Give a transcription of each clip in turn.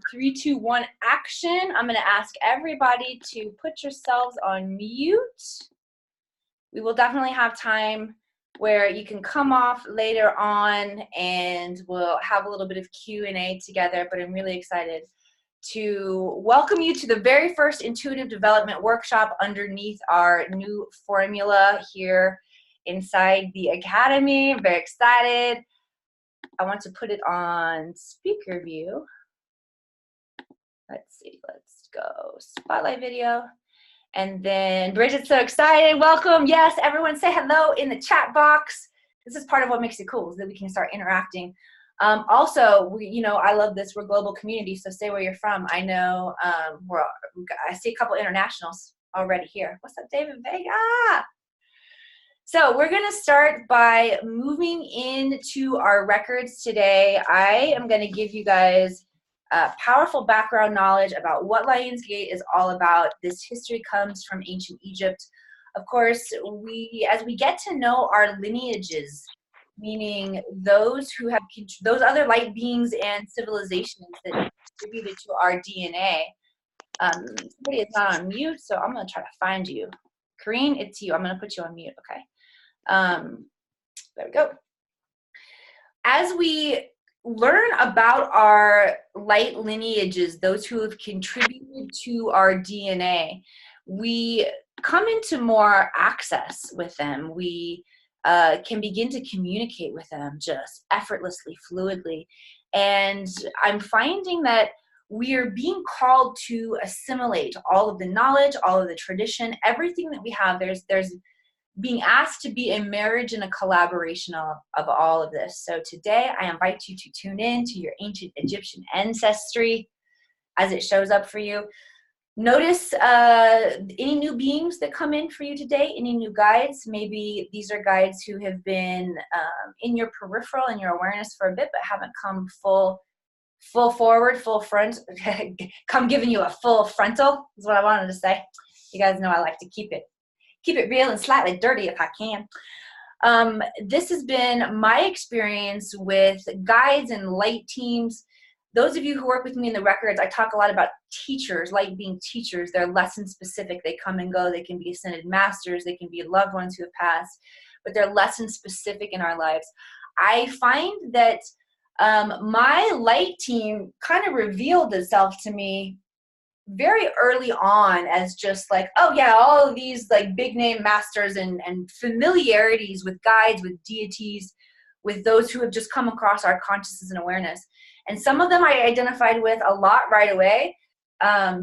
Three, two, one, action. I'm going to ask everybody to put yourselves on mute. We will definitely have time where you can come off later on and we'll have a little bit of Q&A together, but I'm really excited to welcome you to the very first intuitive development workshop underneath our new formula here inside the Academy. I'm very excited. I want to put it on speaker view. Let's see, let's go spotlight video. And then Bridget's so excited. Welcome. Yes, everyone say hello in the chat box. This is part of what makes it cool, is that we can start interacting. Also, I love this. We're a global community, so say where you're from. I know I see a couple internationals already here. What's up, David Vega? So we're going to start by moving into our records today. I am going to give you guys powerful background knowledge about what Lionsgate is all about. This history comes from ancient Egypt. Of course, as we get to know our lineages, meaning those other light beings and civilizations that contributed to our DNA. Somebody is not on mute, so I'm going to try to find you. Kareen, it's you. I'm going to put you on mute, okay? There we go. As we learn about our light lineages, those who have contributed to our DNA, we come into more access with them. We can begin to communicate with them just effortlessly, fluidly. And I'm finding that we are being called to assimilate all of the knowledge, all of the tradition, everything that we have. There's being asked to be a marriage and a collaboration of all of this. So today I invite you to tune in to your ancient Egyptian ancestry as it shows up for you. Notice any new beings that come in for you today, any new guides. Maybe these are guides who have been in your peripheral and your awareness for a bit, but haven't come full forward, full front, come giving you a full frontal is what I wanted to say. You guys know I like to keep it real and slightly dirty if I can. This has been my experience with guides and light teams. Those of you who work with me in the records, I talk a lot about teachers, light being teachers. They're lesson specific. They come and go. They can be ascended masters. They can be loved ones who have passed, but they're lesson specific in our lives. I find that my light team kind of revealed itself to me very early on as just like, oh yeah, all of these like big name masters and familiarities with guides, with deities, with those who have just come across our consciousness and awareness. And some of them I identified with a lot right away.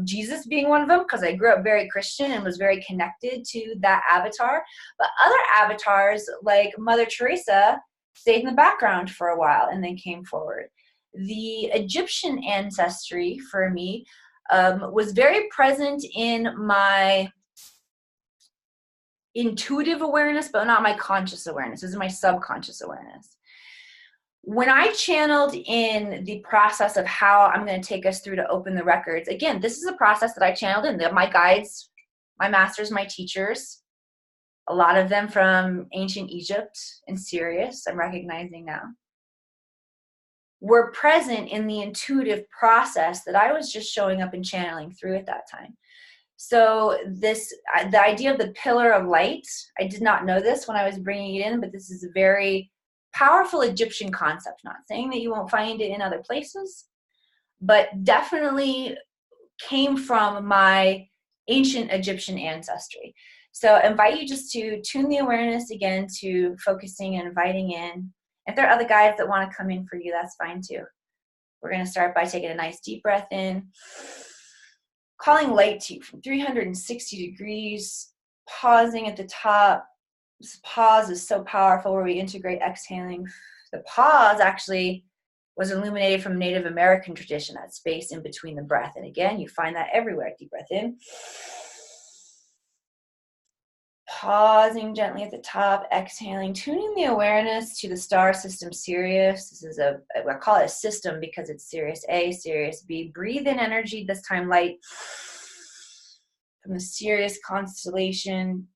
Jesus being one of them, because I grew up very Christian and was very connected to that avatar. But other avatars like Mother Teresa stayed in the background for a while and then came forward. The Egyptian ancestry for me was very present in my intuitive awareness, but not my conscious awareness. This is my subconscious awareness. When I channeled in the process of how I'm going to take us through to open the records, again, this is a process that I channeled in. My guides, my masters, my teachers, a lot of them from ancient Egypt and Sirian, I'm recognizing now, were present in the intuitive process that I was just showing up and channeling through at that time. So the idea of the pillar of light, I did not know this when I was bringing it in, but this is a very powerful Egyptian concept. Not saying that you won't find it in other places, but definitely came from my ancient Egyptian ancestry. So I invite you just to tune the awareness again to focusing and inviting in. If there are other guides that want to come in for you, that's fine too. We're going to start by taking a nice deep breath in, calling light to you from 360 degrees, pausing at the top. This pause is so powerful where we integrate exhaling. The pause actually was illuminated from Native American tradition, that space in between the breath. And again, you find that everywhere. Deep breath in. Pausing gently at the top, exhaling, tuning the awareness to the star system Sirius. This is I call it a system because it's Sirius A, Sirius B. Breathe in energy, this time light, from the Sirius constellation.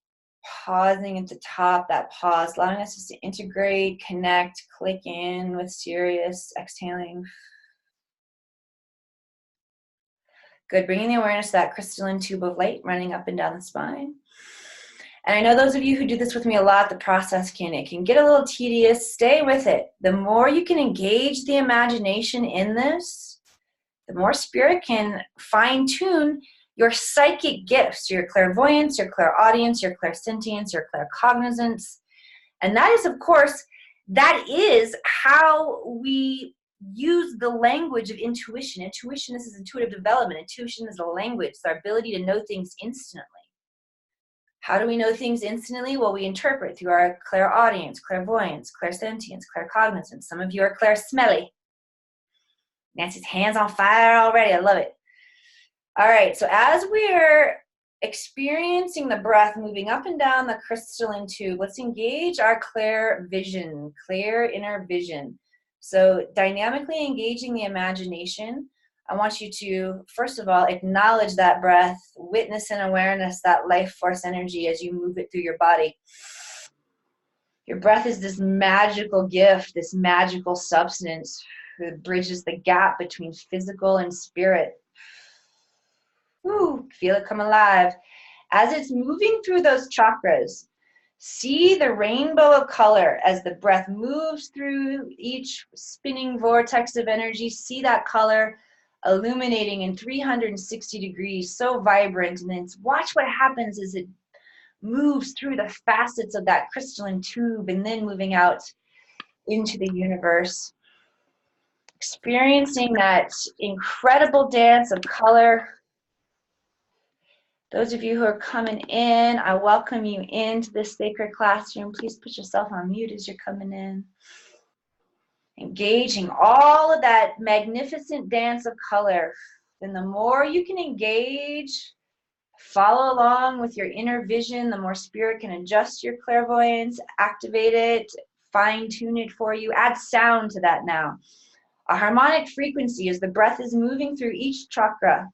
Pausing at the top, that pause, allowing us just to integrate, connect, click in with Sirius, exhaling. Good. Bringing the awareness to that crystalline tube of light running up and down the spine. And I know those of you who do this with me a lot, the process it can get a little tedious. Stay with it. The more you can engage the imagination in this, the more spirit can fine-tune your psychic gifts, your clairvoyance, your clairaudience, your clairsentience, your claircognizance. And that is, of course, that is how we use the language of intuition. Intuition, this is intuitive development. Intuition is a language. It's our ability to know things instantly. How do we know things instantly? Well, we interpret through our clairaudience, clairvoyance, clairsentience, claircognizance. Some of you are clairsmelly. Nancy's hands on fire already. I love it. All right, so as we're experiencing the breath moving up and down the crystalline tube, let's engage our clear vision, clear inner vision. So dynamically engaging the imagination, I want you to, first of all, acknowledge that breath, witness and awareness, that life force energy as you move it through your body. Your breath is this magical gift, this magical substance that bridges the gap between physical and spirit. Woo, feel it come alive. As it's moving through those chakras, see the rainbow of color as the breath moves through each spinning vortex of energy. See that color illuminating in 360 degrees, so vibrant. And then watch what happens as it moves through the facets of that crystalline tube and then moving out into the universe. Experiencing that incredible dance of color. Those of you who are coming in, I welcome you into this sacred classroom. Please put yourself on mute as you're coming in. Engaging all of that magnificent dance of color. And the more you can engage, follow along with your inner vision, the more spirit can adjust your clairvoyance, activate it, fine-tune it for you. Add sound to that now. A harmonic frequency as the breath is moving through each chakra.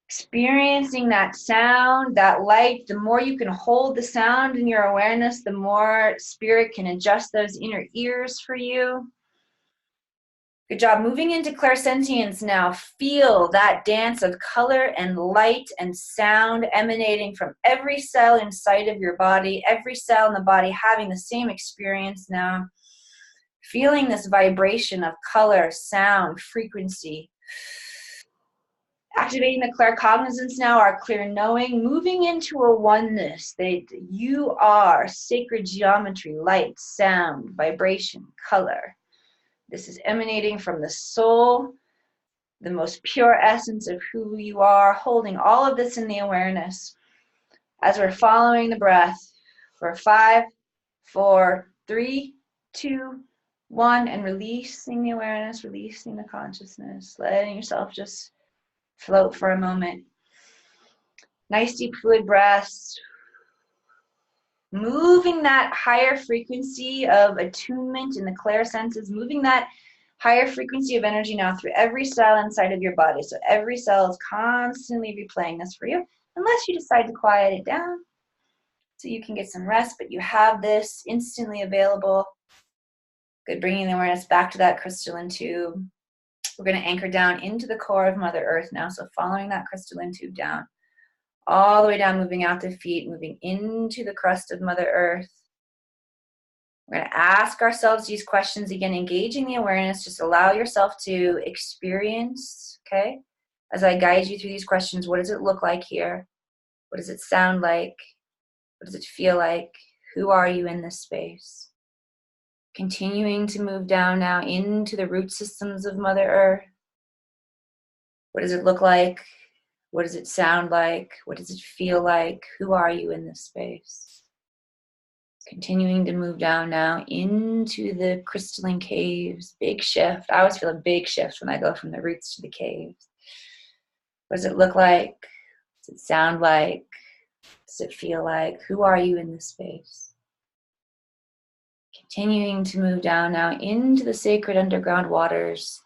Experiencing that sound, that light. The more you can hold the sound in your awareness, the more spirit can adjust those inner ears for you. Good job. Moving into clairsentience now. Feel that dance of color and light and sound emanating from every cell inside of your body, every cell in the body having the same experience now. Feeling this vibration of color, sound, frequency. Activating the claircognizance now, our clear knowing, moving into a oneness that you are sacred geometry, light, sound, vibration, color. This is emanating from the soul, the most pure essence of who you are, holding all of this in the awareness as we're following the breath for 5, 4, 3, 2, 1, and releasing the awareness, releasing the consciousness, letting yourself just float for a moment. Nice deep fluid breaths. Moving that higher frequency of attunement in the clair senses, moving that higher frequency of energy now through every cell inside of your body. So every cell is constantly replaying this for you, unless you decide to quiet it down so you can get some rest, but you have this instantly available. Good, bringing the awareness back to that crystalline tube. We're going to anchor down into the core of Mother Earth now. So following that crystalline tube down, all the way down, moving out the feet, moving into the crust of Mother Earth. We're going to ask ourselves these questions again, engaging the awareness. Just allow yourself to experience, okay? As I guide you through these questions, what does it look like here? What does it sound like? What does it feel like? Who are you in this space? Continuing to move down now into the root systems of Mother Earth. What does it look like? What does it sound like? What does it feel like? Who are you in this space? Continuing to move down now into the crystalline caves. Big shift. I always feel a big shift when I go from the roots to the caves. What does it look like? What does it sound like? What does it feel like? Who are you in this space? Continuing to move down now into the sacred underground waters.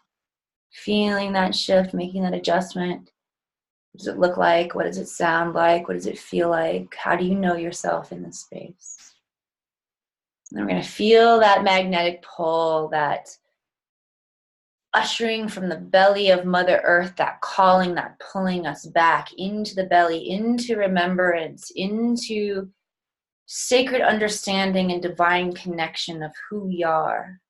Feeling that shift, making that adjustment. What does it look like? What does it sound like? What does it feel like? How do you know yourself in this space? And we're going to feel that magnetic pull, that ushering from the belly of Mother Earth, that calling, that pulling us back into the belly, into remembrance, into sacred understanding and divine connection of who we are.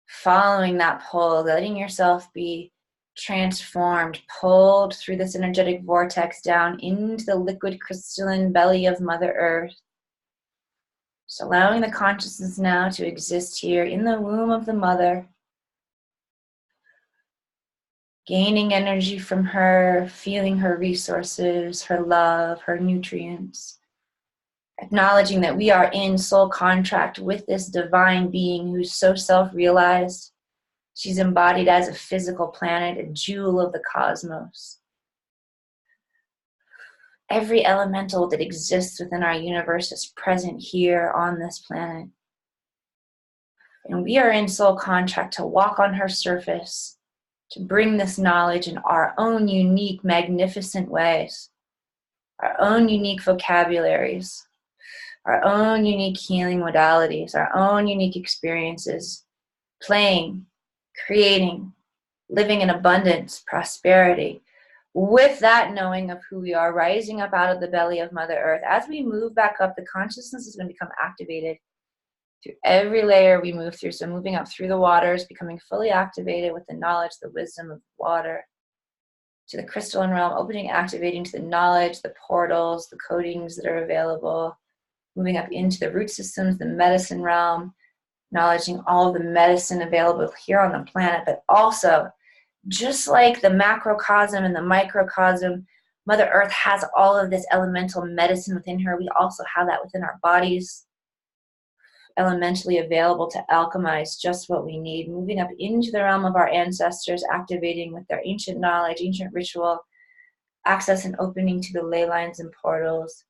Following that pull, letting yourself be transformed, pulled through this energetic vortex down into the liquid crystalline belly of Mother Earth. So allowing the consciousness now to exist here in the womb of the mother, gaining energy from her, feeling her resources, her love, her nutrients, acknowledging that we are in soul contract with this divine being who's so self-realized. She's embodied as a physical planet, a jewel of the cosmos. Every elemental that exists within our universe is present here on this planet. And we are in soul contract to walk on her surface, to bring this knowledge in our own unique, magnificent ways, our own unique vocabularies, our own unique healing modalities, our own unique experiences, playing, creating, living in abundance, prosperity, with that knowing of who we are, rising up out of the belly of Mother Earth. As we move back up, the consciousness is going to become activated through every layer we move through. So moving up through the waters, becoming fully activated with the knowledge, the wisdom of water, to the crystalline realm, opening, activating to the knowledge, the portals, the codings that are available, moving up into the root systems, the medicine realm, acknowledging all of the medicine available here on the planet, but also, just like the macrocosm and the microcosm, Mother Earth has all of this elemental medicine within her. We also have that within our bodies, elementally available to alchemize just what we need, moving up into the realm of our ancestors, activating with their ancient knowledge, ancient ritual, access and opening to the ley lines and portals,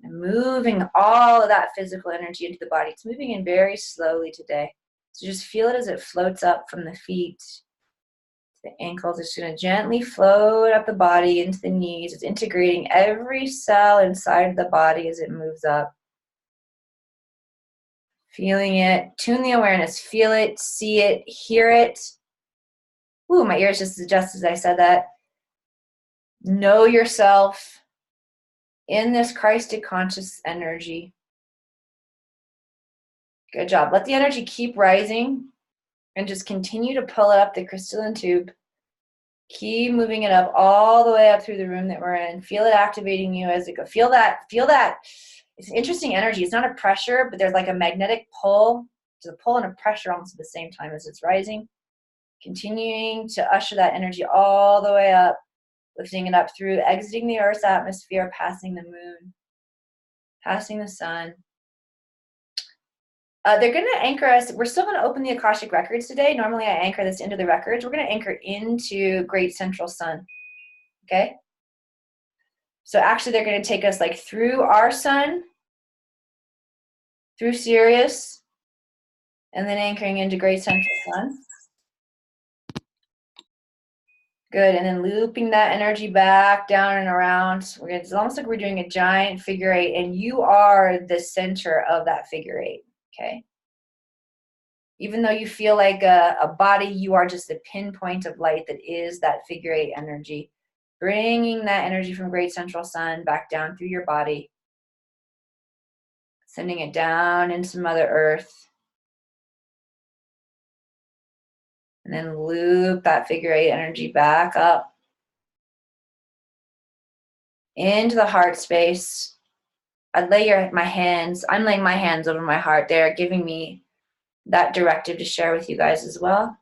and moving all of that physical energy into the body. It's moving in very slowly today. So just feel it as it floats up from the feet to the ankles. It's going to gently float up the body into the knees. It's integrating every cell inside the body as it moves up. Feeling it, tune the awareness, feel it, see it, hear it. Ooh, my ears just adjusted as I said that. Know yourself in this Christic conscious energy. Good job. Let the energy keep rising and just continue to pull it up the crystalline tube. Keep moving it up all the way up through the room that we're in. Feel it activating you as it goes. Feel that. It's interesting energy. It's not a pressure, but there's like a magnetic pull. There's a pull and a pressure almost at the same time as it's rising. Continuing to usher that energy all the way up, lifting it up through, exiting the Earth's atmosphere, passing the moon, passing the sun. They're going to anchor us. We're still going to open the Akashic records today. Normally I anchor this into the records. We're going to anchor into Great Central Sun. Okay? So actually they're going to take us like through our sun, through Sirius, and then anchoring into Great Central Sun. Good, and then looping that energy back down and around. It's almost like we're doing a giant figure eight, and you are the center of that figure eight, okay? Even though you feel like a body, you are just the pinpoint of light that is that figure eight energy. Bringing that energy from Great Central Sun back down through your body. Sending it down into Mother Earth. And then loop that figure eight energy back up into the heart space. I'd lay my hands, I'm laying my hands over my heart there, giving me that directive to share with you guys as well.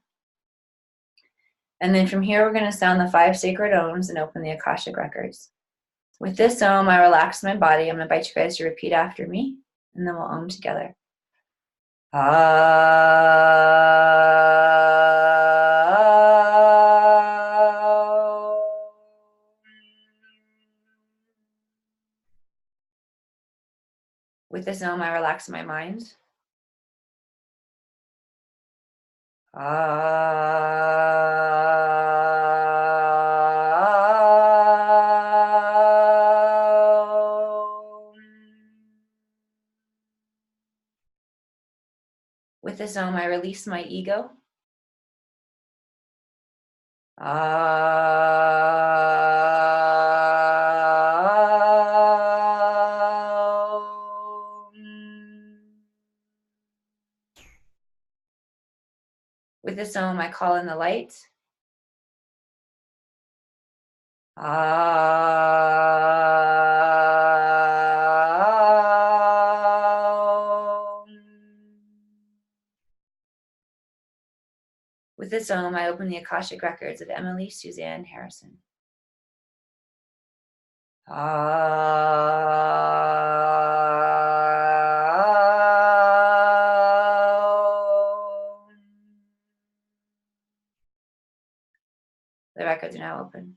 And then from here, we're going to sound the 5 sacred ohms and open the Akashic records. With this ohm, I relax my body. I'm going to invite you guys to repeat after me, and then we'll ohm together. With this ohm, I relax my mind. With this ohm, I release my ego. With this Om, I call in the light. With this Om, I open the Akashic records of Emily Suzanne Harrison. The records are now open.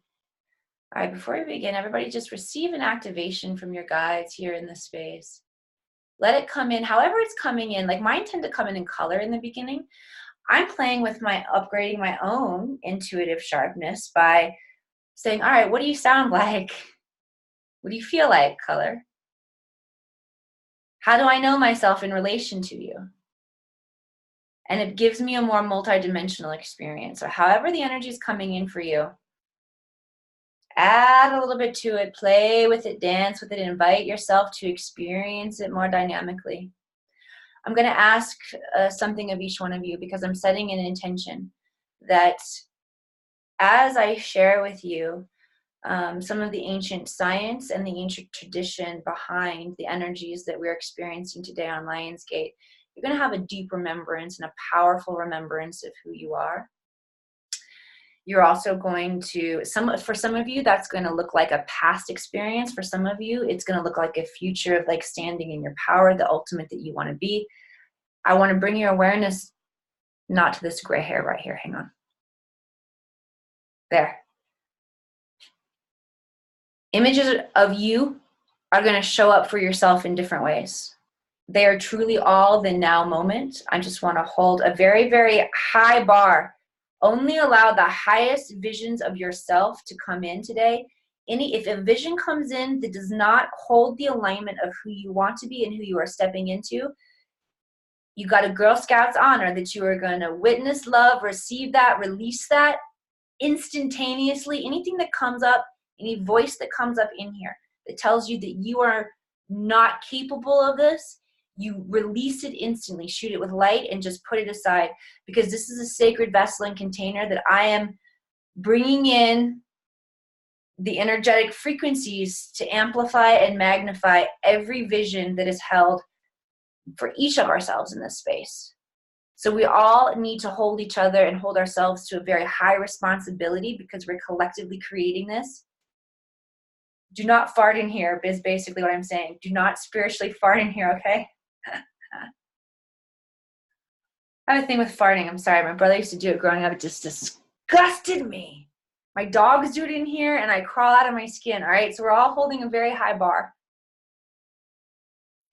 All right, before we begin, everybody just receive an activation from your guides here in this space. Let it come in however it's coming in. Like mine tend to come in color in the beginning. I'm playing with my upgrading my own intuitive sharpness by saying, all right, what do you sound like? What do you feel like, color? How do I know myself in relation to you? And it gives me a more multidimensional experience. So however the energy is coming in for you, add a little bit to it, play with it, dance with it, invite yourself to experience it more dynamically. I'm going to ask something of each one of you because I'm setting an intention that as I share with you some of the ancient science and the ancient tradition behind the energies that we're experiencing today on Lionsgate, you're going to have a deep remembrance and a powerful remembrance of who you are. You're also going to, for some of you, that's going to look like a past experience. For some of you, it's going to look like a future of like standing in your power, the ultimate that you want to be. I want to bring your awareness not to this gray hair right here. Hang on. There. Images of you are going to show up for yourself in different ways. They are truly all the now moment. I just want to hold a very, very high bar. Only allow the highest visions of yourself to come in today. If a vision comes in that does not hold the alignment of who you want to be and who you are stepping into, you got a Girl Scouts honor that you are going to witness, love, receive that, release that instantaneously. Anything that comes up, any voice that comes up in here that tells you that you are not capable of this, you release it instantly, shoot it with light, and just put it aside, because this is a sacred vessel and container that I am bringing in the energetic frequencies to amplify and magnify every vision that is held for each of ourselves in this space. So we all need to hold each other and hold ourselves to a very high responsibility because we're collectively creating this. Do not fart in here is basically what I'm saying. Do not spiritually fart in here, okay? I have a thing with farting. I'm sorry. My brother used to do it growing up. It just disgusted me. My dogs do it in here, and I crawl out of my skin, all right? So we're all holding a very high bar.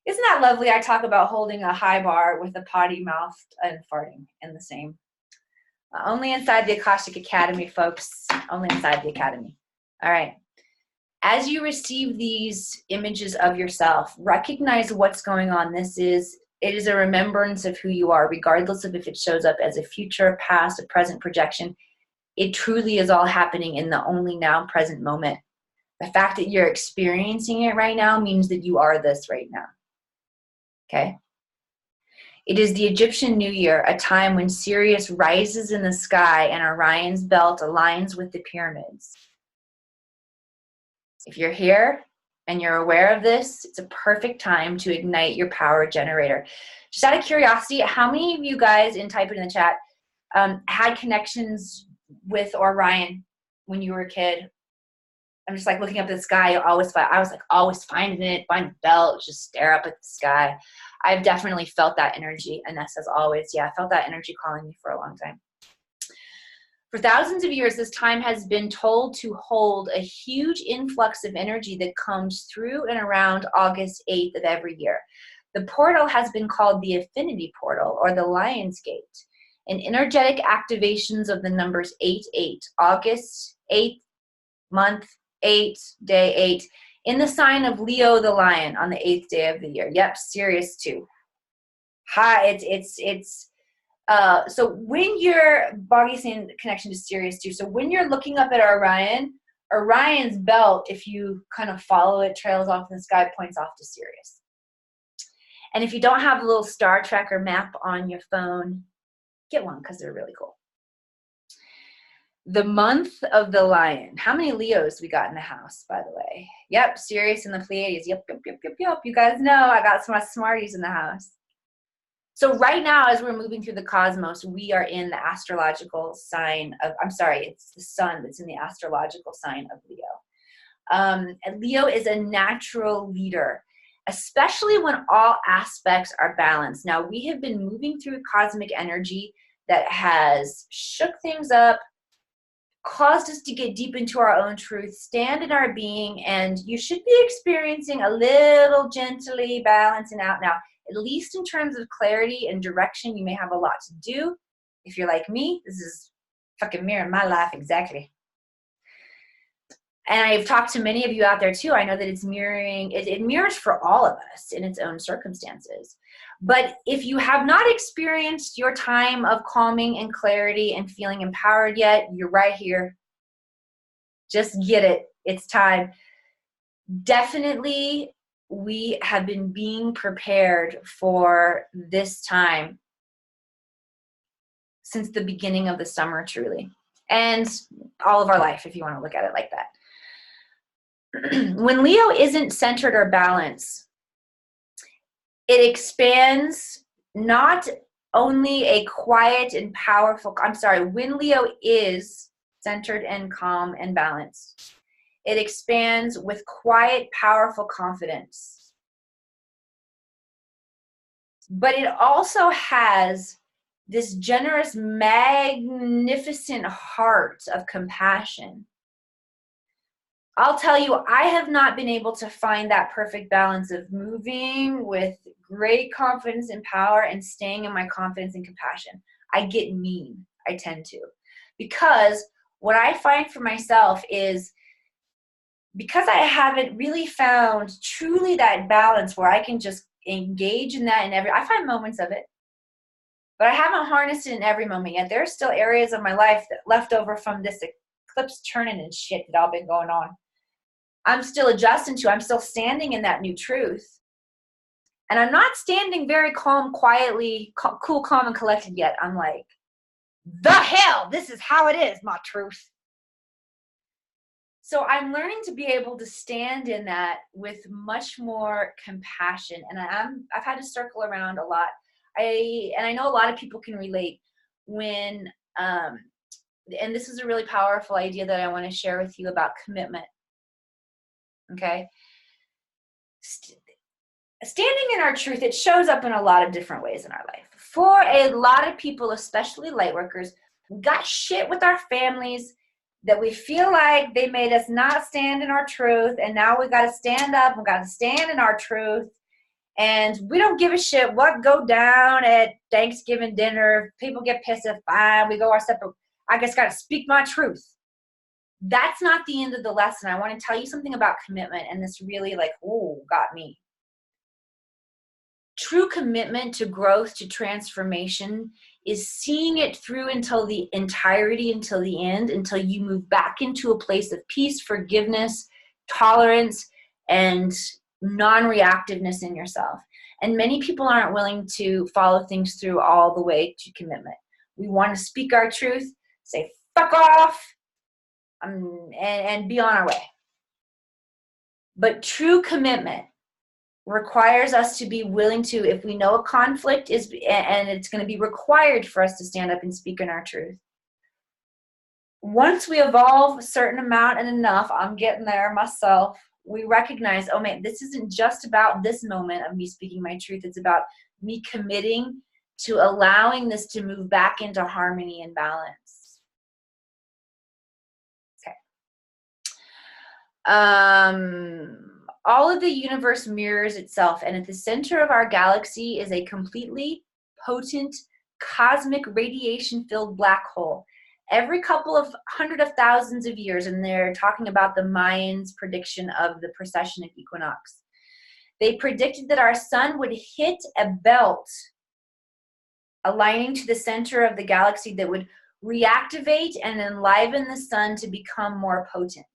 Isn't that lovely? I talk about holding a high bar with a potty mouth and farting in the same. Only inside the Akashic Academy, folks. Only inside the Academy. All right. As you receive these images of yourself, recognize what's going on. It is a remembrance of who you are, regardless of if it shows up as a future, past, a present projection. It truly is all happening in the only now present moment. The fact that you're experiencing it right now means that you are this right now. Okay? It is the Egyptian New Year, a time when Sirius rises in the sky and Orion's belt aligns with the pyramids. If you're here and you're aware of this, it's a perfect time to ignite your power generator. Just out of curiosity, how many of you guys, and type it in the chat, had connections with Orion when you were a kid? I'm just like looking up at the sky. I was like always finding it, find the belt, just stare up at the sky. I've definitely felt that energy. And that says always, yeah, I felt that energy calling me for a long time. For thousands of years, this time has been told to hold a huge influx of energy that comes through and around August 8th of every year. The portal has been called the Affinity Portal or the Lion's Gate. And energetic activations of the numbers 8-8, August 8th, month 8, day 8, in the sign of Leo the Lion on the 8th day of the year. Yep, Sirius too. Hi, it's So when you're, Boggy's saying connection to Sirius too. So when you're looking up at Orion's belt, if you kind of follow it, trails off in the sky, points off to Sirius. And if you don't have a little star tracker map on your phone, get one because they're really cool. The month of the lion. How many Leos we got in the house, by the way? Yep, Sirius and the Pleiadians. Yep. You guys know I got some smarties in the house. So right now, as we're moving through the cosmos, we are in the astrological sign of, it's the sun that's in the astrological sign of Leo. And Leo is a natural leader, especially when all aspects are balanced. Now, we have been moving through cosmic energy that has shook things up, caused us to get deep into our own truth, stand in our being, and you should be experiencing a little gently balancing out now. At least in terms of clarity and direction, you may have a lot to do. If you're like me, this is fucking mirroring my life exactly. And I've talked to many of you out there too. I know that it's mirroring, it mirrors for all of us in its own circumstances. But if you have not experienced your time of calming and clarity and feeling empowered yet, you're right here. Just get it. It's time. Definitely, we have been being prepared for this time since the beginning of the summer, truly. And all of our life, if you want to look at it like that. When Leo isn't centered or balanced, it expands not only a quiet and powerful, when Leo is centered and calm and balanced, it expands with quiet, powerful confidence. But it also has this generous, magnificent heart of compassion. I'll tell you, I have not been able to find that perfect balance of moving with great confidence and power and staying in my confidence and compassion. I get mean, I tend to. Because what I find for myself is, because I haven't really found truly that balance where I can just engage in that in I find moments of it, but I haven't harnessed it in every moment yet. There are still areas of my life that left over from this eclipse turning and shit that all been going on. I'm still adjusting to, I'm still standing in that new truth. And I'm not standing very calm, quietly, cool, calm, and collected yet. I'm like, the hell, this is how it is, my truth. So I'm learning to be able to stand in that with much more compassion. And I've had to circle around a lot. And I know a lot of people can relate when, and this is a really powerful idea that I want to share with you about commitment. Okay. Standing in our truth, it shows up in a lot of different ways in our life. For a lot of people, especially light workers, we got shit with our families that we feel like they made us not stand in our truth, and now we got to stand up, we got to stand in our truth, and we don't give a shit what go down at Thanksgiving dinner. If people get pissed, fine, we go our separate, I just got to speak my truth. That's not the end of the lesson. I want to tell you something about commitment, and this really got me. True commitment to growth, to transformation, is seeing it through until the entirety, until the end, until you move back into a place of peace, forgiveness, tolerance, and non-reactiveness in yourself. And many people aren't willing to follow things through all the way to commitment. We want to speak our truth, say fuck off, and be on our way. But true commitment requires us to be willing to, if we know a conflict is, and it's going to be required for us to stand up and speak in our truth. Once we evolve a certain amount and enough, I'm getting there myself, we recognize, oh man, this isn't just about this moment of me speaking my truth. It's about me committing to allowing this to move back into harmony and balance. Okay. All of the universe mirrors itself, and at the center of our galaxy is a completely potent, cosmic, radiation-filled black hole. Every couple of hundred of thousands of years, and they're talking about the Mayans' prediction of the precession of equinox, they predicted that our sun would hit a belt aligning to the center of the galaxy that would reactivate and enliven the sun to become more potent.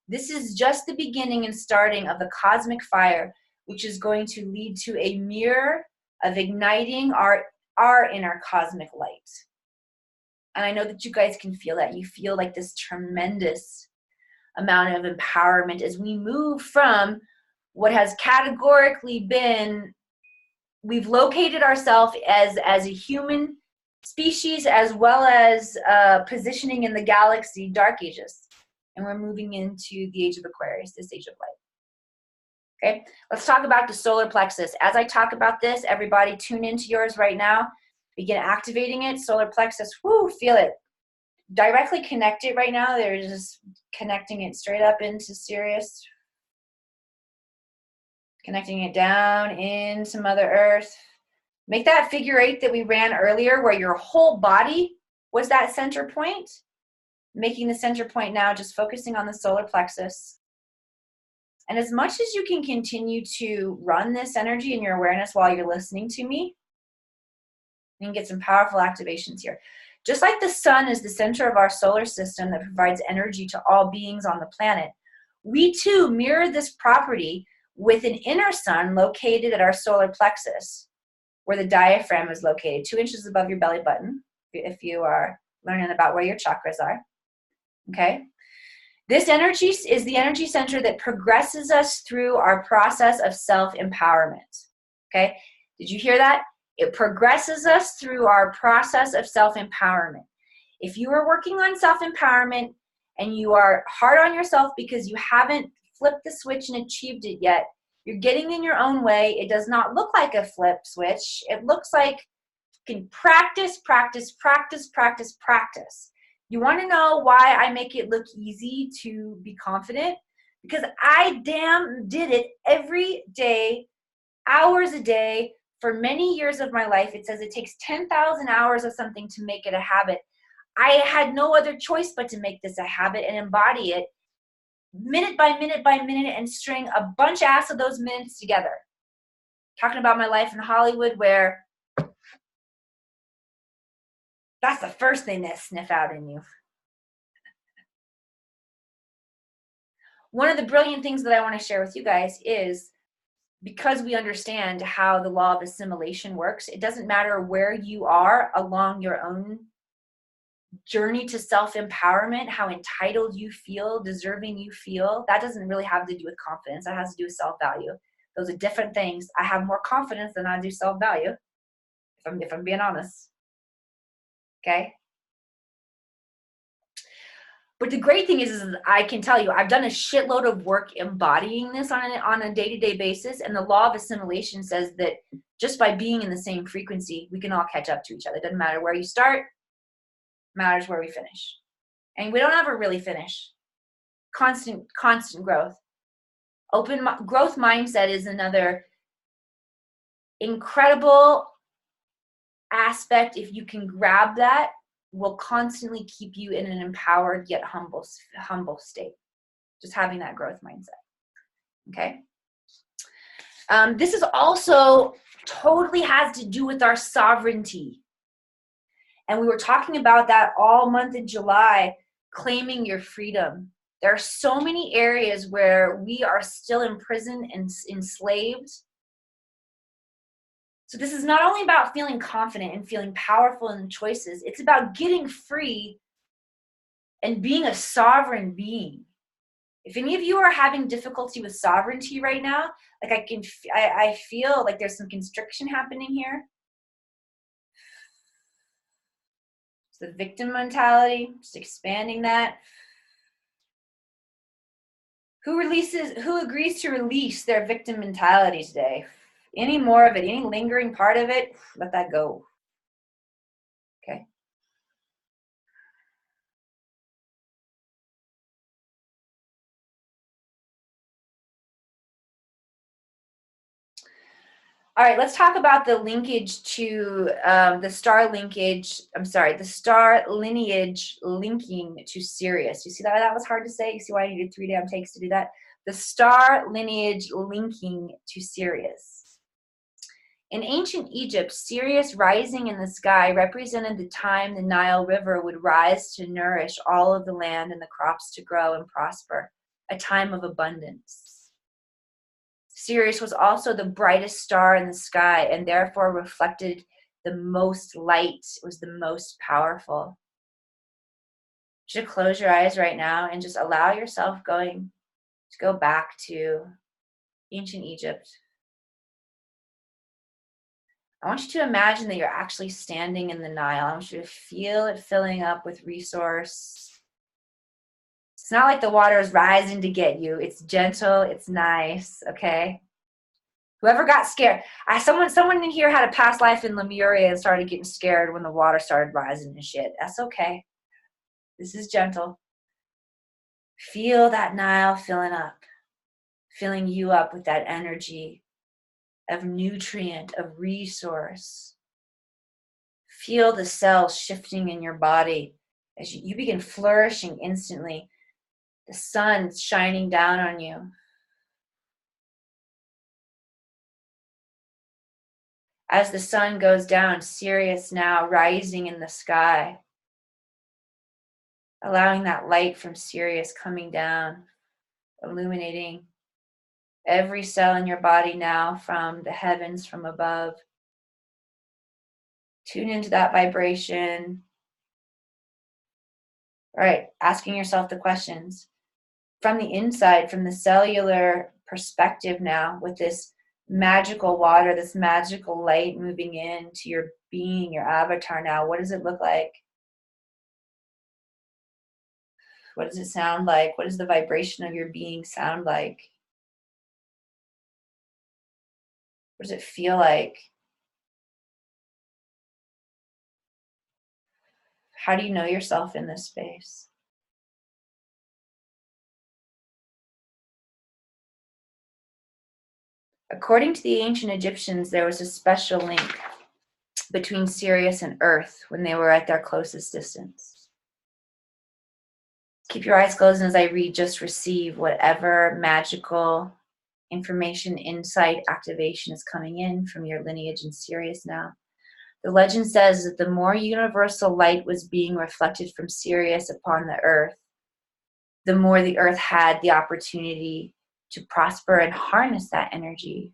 This is just the beginning and starting of the cosmic fire, which is going to lead to a mirror of igniting our inner cosmic light. And I know that you guys can feel that. You feel like this tremendous amount of empowerment as we move from what has categorically been, we've located ourselves as a human species, as well as positioning in the galaxy, dark ages. And we're moving into the age of Aquarius, this age of light. Okay, let's talk about the solar plexus. As I talk about this, everybody tune into yours right now. Begin activating it. Solar plexus, whoo, feel it. Directly connect it right now. They're just connecting it straight up into Sirius. Connecting it down into Mother Earth. Make that figure 8 that we ran earlier where your whole body was that center point. Making the center point now, just focusing on the solar plexus. And as much as you can continue to run this energy in your awareness while you're listening to me, you can get some powerful activations here. Just like the sun is the center of our solar system that provides energy to all beings on the planet, we too mirror this property with an inner sun located at our solar plexus, where the diaphragm is located, 2 inches above your belly button, if you are learning about where your chakras are. Okay? This energy is the energy center that progresses us through our process of self-empowerment. Okay? Did you hear that? It progresses us through our process of self-empowerment. If you are working on self-empowerment and you are hard on yourself because you haven't flipped the switch and achieved it yet, you're getting in your own way. It does not look like a flip switch. It looks like you can practice, practice, practice, practice, practice. You want to know why I make it look easy to be confident? Because I damn did it every day, hours a day, for many years of my life. It says it takes 10,000 hours of something to make it a habit. I had no other choice but to make this a habit and embody it minute by minute by minute and string a bunch ass of those minutes together. Talking about my life in Hollywood, where that's the first thing they sniff out in you. One of the brilliant things that I want to share with you guys is, because we understand how the law of assimilation works, it doesn't matter where you are along your own journey to self-empowerment, how entitled you feel, deserving you feel. That doesn't really have to do with confidence. That has to do with self-value. Those are different things. I have more confidence than I do self-value, if I'm being honest. Okay? But the great thing is I can tell you, I've done a shitload of work embodying this on a day-to-day basis, and the law of assimilation says that just by being in the same frequency, we can all catch up to each other. It doesn't matter where you start, matters where we finish. And we don't ever really finish. Constant growth. Open growth mindset is another incredible aspect. If you can grab that, will constantly keep you in an empowered yet humble state. Just having that growth mindset. Okay. This is also totally has to do with our sovereignty. And we were talking about that all month in July, claiming your freedom. There are so many areas where we are still imprisoned and enslaved. So this is not only about feeling confident and feeling powerful in choices, it's about getting free and being a sovereign being. If any of you are having difficulty with sovereignty right now, like I feel like there's some constriction happening here. It's the victim mentality, just expanding that. Who agrees to release their victim mentality today? Any more of it, any lingering part of it, let that go. Okay. All right, let's talk about the linkage to the star lineage linking to Sirius. You see that? That was hard to say. You see why I needed 3 damn takes to do that? The star lineage linking to Sirius. In ancient Egypt, Sirius rising in the sky represented the time the Nile River would rise to nourish all of the land and the crops to grow and prosper, a time of abundance. Sirius was also the brightest star in the sky and therefore reflected the most light, was the most powerful. You should close your eyes right now and just allow yourself to go back to ancient Egypt. I want you to imagine that you're actually standing in the Nile. I want you to feel it filling up with resource. It's not like the water is rising to get you. It's gentle, it's nice, okay? Whoever got scared, someone in here had a past life in Lemuria and started getting scared when the water started rising and shit. That's okay. This is gentle. Feel that Nile filling up, filling you up with that energy of nutrient, of resource. Feel the cells shifting in your body as you begin flourishing instantly. The sun shining down on you. As the sun goes down, Sirius now rising in the sky, allowing that light from Sirius coming down, illuminating every cell in your body now from the heavens, from above. Tune into that vibration. All right, asking yourself the questions. From the inside, from the cellular perspective now, with this magical water, this magical light moving into your being, your avatar now, what does it look like? What does it sound like? What does the vibration of your being sound like? What does it feel like? How do you know yourself in this space? According to the ancient Egyptians, there was a special link between Sirius and Earth when they were at their closest distance. Keep your eyes closed, and as I read, just receive whatever magical information, insight, activation is coming in from your lineage in Sirius now. The legend says that the more universal light was being reflected from Sirius upon the earth, the more the earth had the opportunity to prosper and harness that energy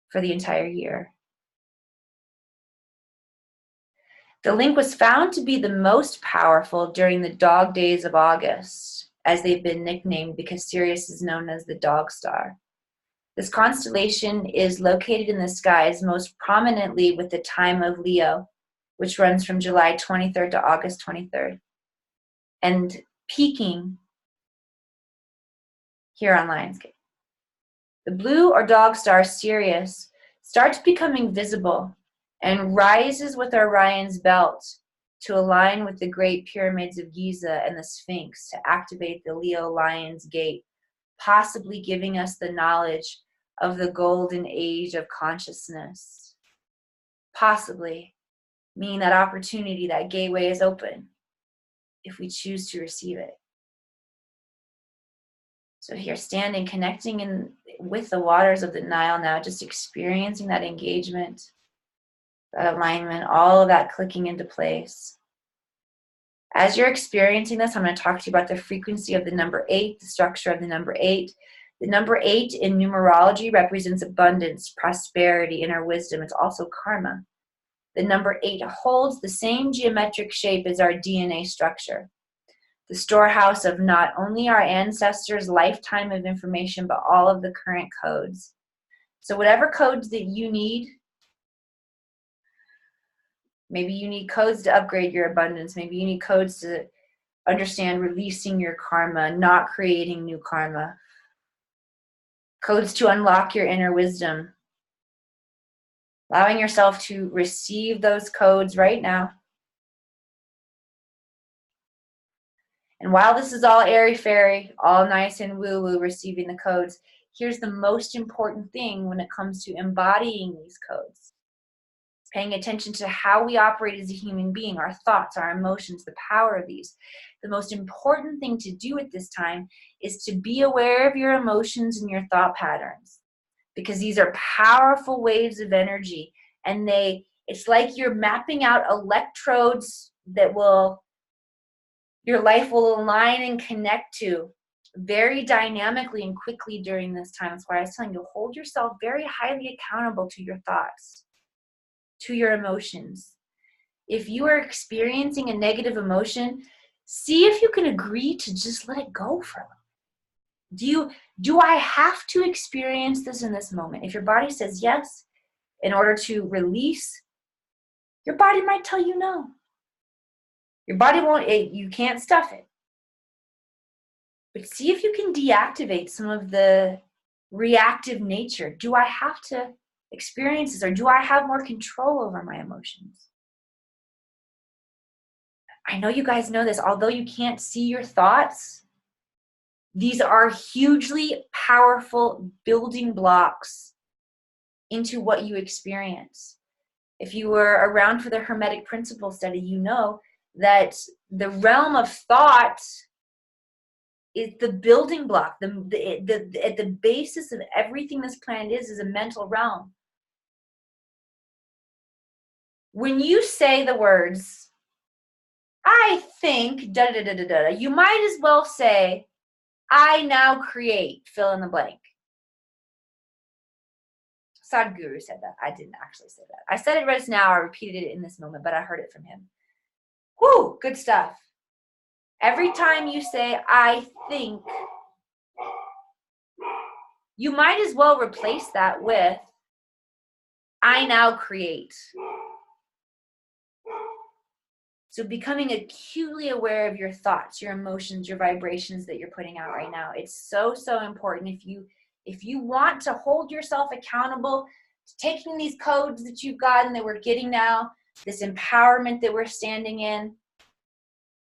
for the entire year. The link was found to be the most powerful during the dog days of August, as they've been nicknamed because Sirius is known as the dog star. This constellation is located in the skies most prominently with the time of Leo, which runs from July 23rd to August 23rd, and peaking here on Lionsgate. The blue or dog star Sirius starts becoming visible and rises with Orion's belt to align with the Great Pyramids of Giza and the Sphinx to activate the Leo Lion's Gate, possibly giving us the knowledge of the golden age of consciousness. Possibly, meaning that opportunity, that gateway is open if we choose to receive it. So here, standing, connecting with the waters of the Nile now, just experiencing that engagement, that alignment, all of that clicking into place. As you're experiencing this, I'm going to talk to you about the frequency of the number 8, the structure of the number 8. The number 8 in numerology represents abundance, prosperity, inner wisdom. It's also karma. The number 8 holds the same geometric shape as our DNA structure, the storehouse of not only our ancestors' lifetime of information, but all of the current codes. So whatever codes that you need, maybe you need codes to upgrade your abundance. Maybe you need codes to understand releasing your karma, not creating new karma. Codes to unlock your inner wisdom. Allowing yourself to receive those codes right now. And while this is all airy-fairy, all nice and woo-woo, receiving the codes, here's the most important thing when it comes to embodying these codes. Paying attention to how we operate as a human being, our thoughts, our emotions, the power of these. The most important thing to do at this time is to be aware of your emotions and your thought patterns, because these are powerful waves of energy and it's like you're mapping out electrodes that your life will align and connect to very dynamically and quickly during this time. That's why I was telling you, hold yourself very highly accountable to your thoughts, to your emotions. If you are experiencing a negative emotion, see if you can agree to just let it go for a moment. Do I have to experience this in this moment? If your body says yes, in order to release, your body might tell you no. Your body won't, you can't stuff it. But see if you can deactivate some of the reactive nature. Do I have to experience this, or do I have more control over my emotions? I know you guys know this. Although you can't see your thoughts, these are hugely powerful building blocks into what you experience. If you were around for the Hermetic Principle study, you know that the realm of thought is the building block. At the basis of everything this planet is a mental realm. When you say the words, I think, da da da da da, you might as well say, I now create, fill in the blank. Sadhguru said that. I didn't actually say that. I said it right now. I repeated it in this moment, but I heard it from him. Whoo, good stuff. Every time you say, I think, you might as well replace that with, I now create. So becoming acutely aware of your thoughts, your emotions, your vibrations that you're putting out right now. It's so, so important. If you want to hold yourself accountable to taking these codes that you've gotten, that we're getting now, this empowerment that we're standing in,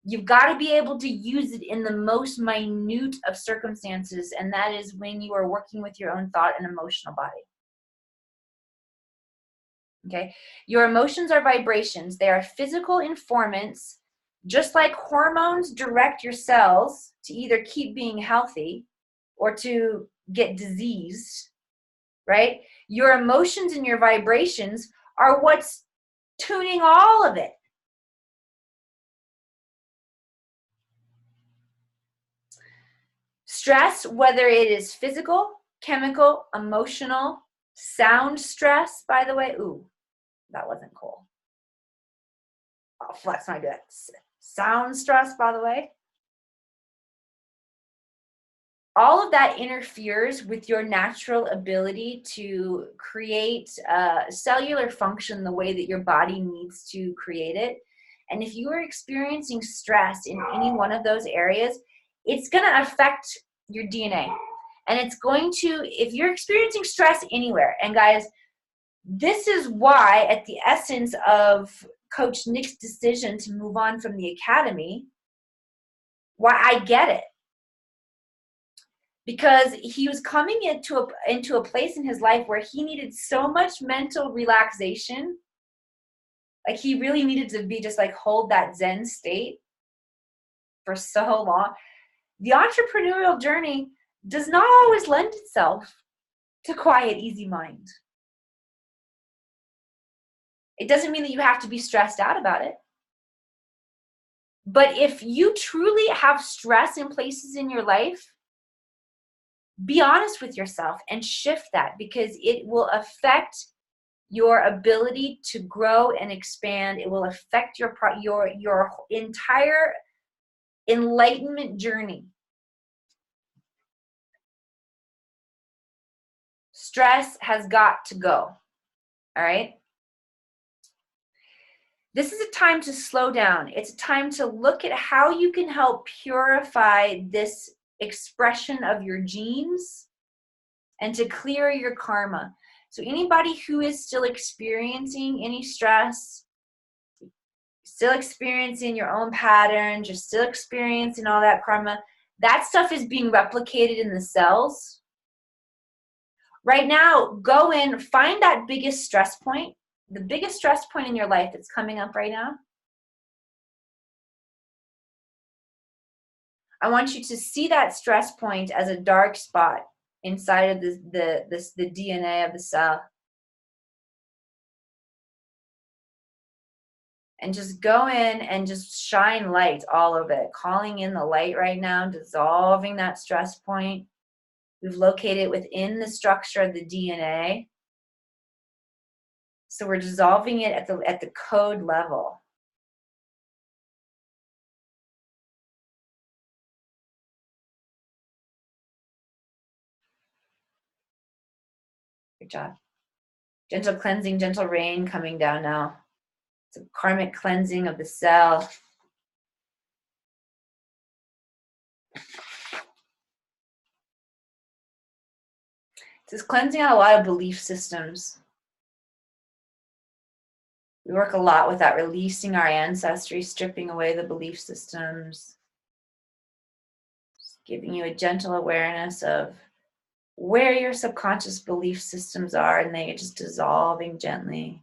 you've got to be able to use it in the most minute of circumstances, and that is when you are working with your own thought and emotional body. Okay, your emotions are vibrations. They are physical informants, just like hormones direct your cells to either keep being healthy or to get diseased, right? Your emotions and your vibrations are what's tuning all of it. Stress, whether it is physical, chemical, emotional, sound stress, by the way, ooh, that wasn't cool. I'll flex my good. Sound stress, by the way. All of that interferes with your natural ability to create cellular function the way that your body needs to create it. And if you are experiencing stress in any one of those areas, it's going to affect your DNA. And it's going to, if you're experiencing stress anywhere, and guys, this is why at the essence of Coach Nick's decision to move on from the academy, why I get it. Because he was coming into a place in his life where he needed so much mental relaxation. Like he really needed to be just like hold that Zen state for so long. The entrepreneurial journey does not always lend itself to quiet, easy mind. It doesn't mean that you have to be stressed out about it. But if you truly have stress in places in your life, be honest with yourself and shift that, because it will affect your ability to grow and expand. It will affect your entire enlightenment journey. Stress has got to go. All right? This is a time to slow down. It's a time to look at how you can help purify this expression of your genes and to clear your karma. So anybody who is still experiencing any stress, still experiencing your own patterns, you're still experiencing all that karma, that stuff is being replicated in the cells. Right now, go in, find that biggest stress point, the biggest stress point in your life that's coming up right now. I want you to see that stress point as a dark spot inside of the DNA of the cell. And just go in and just shine light all of it, calling in the light right now, dissolving that stress point. We've located it within the structure of the DNA. So we're dissolving it at the code level. Good job. Gentle cleansing, gentle rain coming down now. It's a karmic cleansing of the cell. It's cleansing out a lot of belief systems. We work a lot with that, releasing our ancestry, stripping away the belief systems, just giving you a gentle awareness of where your subconscious belief systems are, and they are just dissolving gently.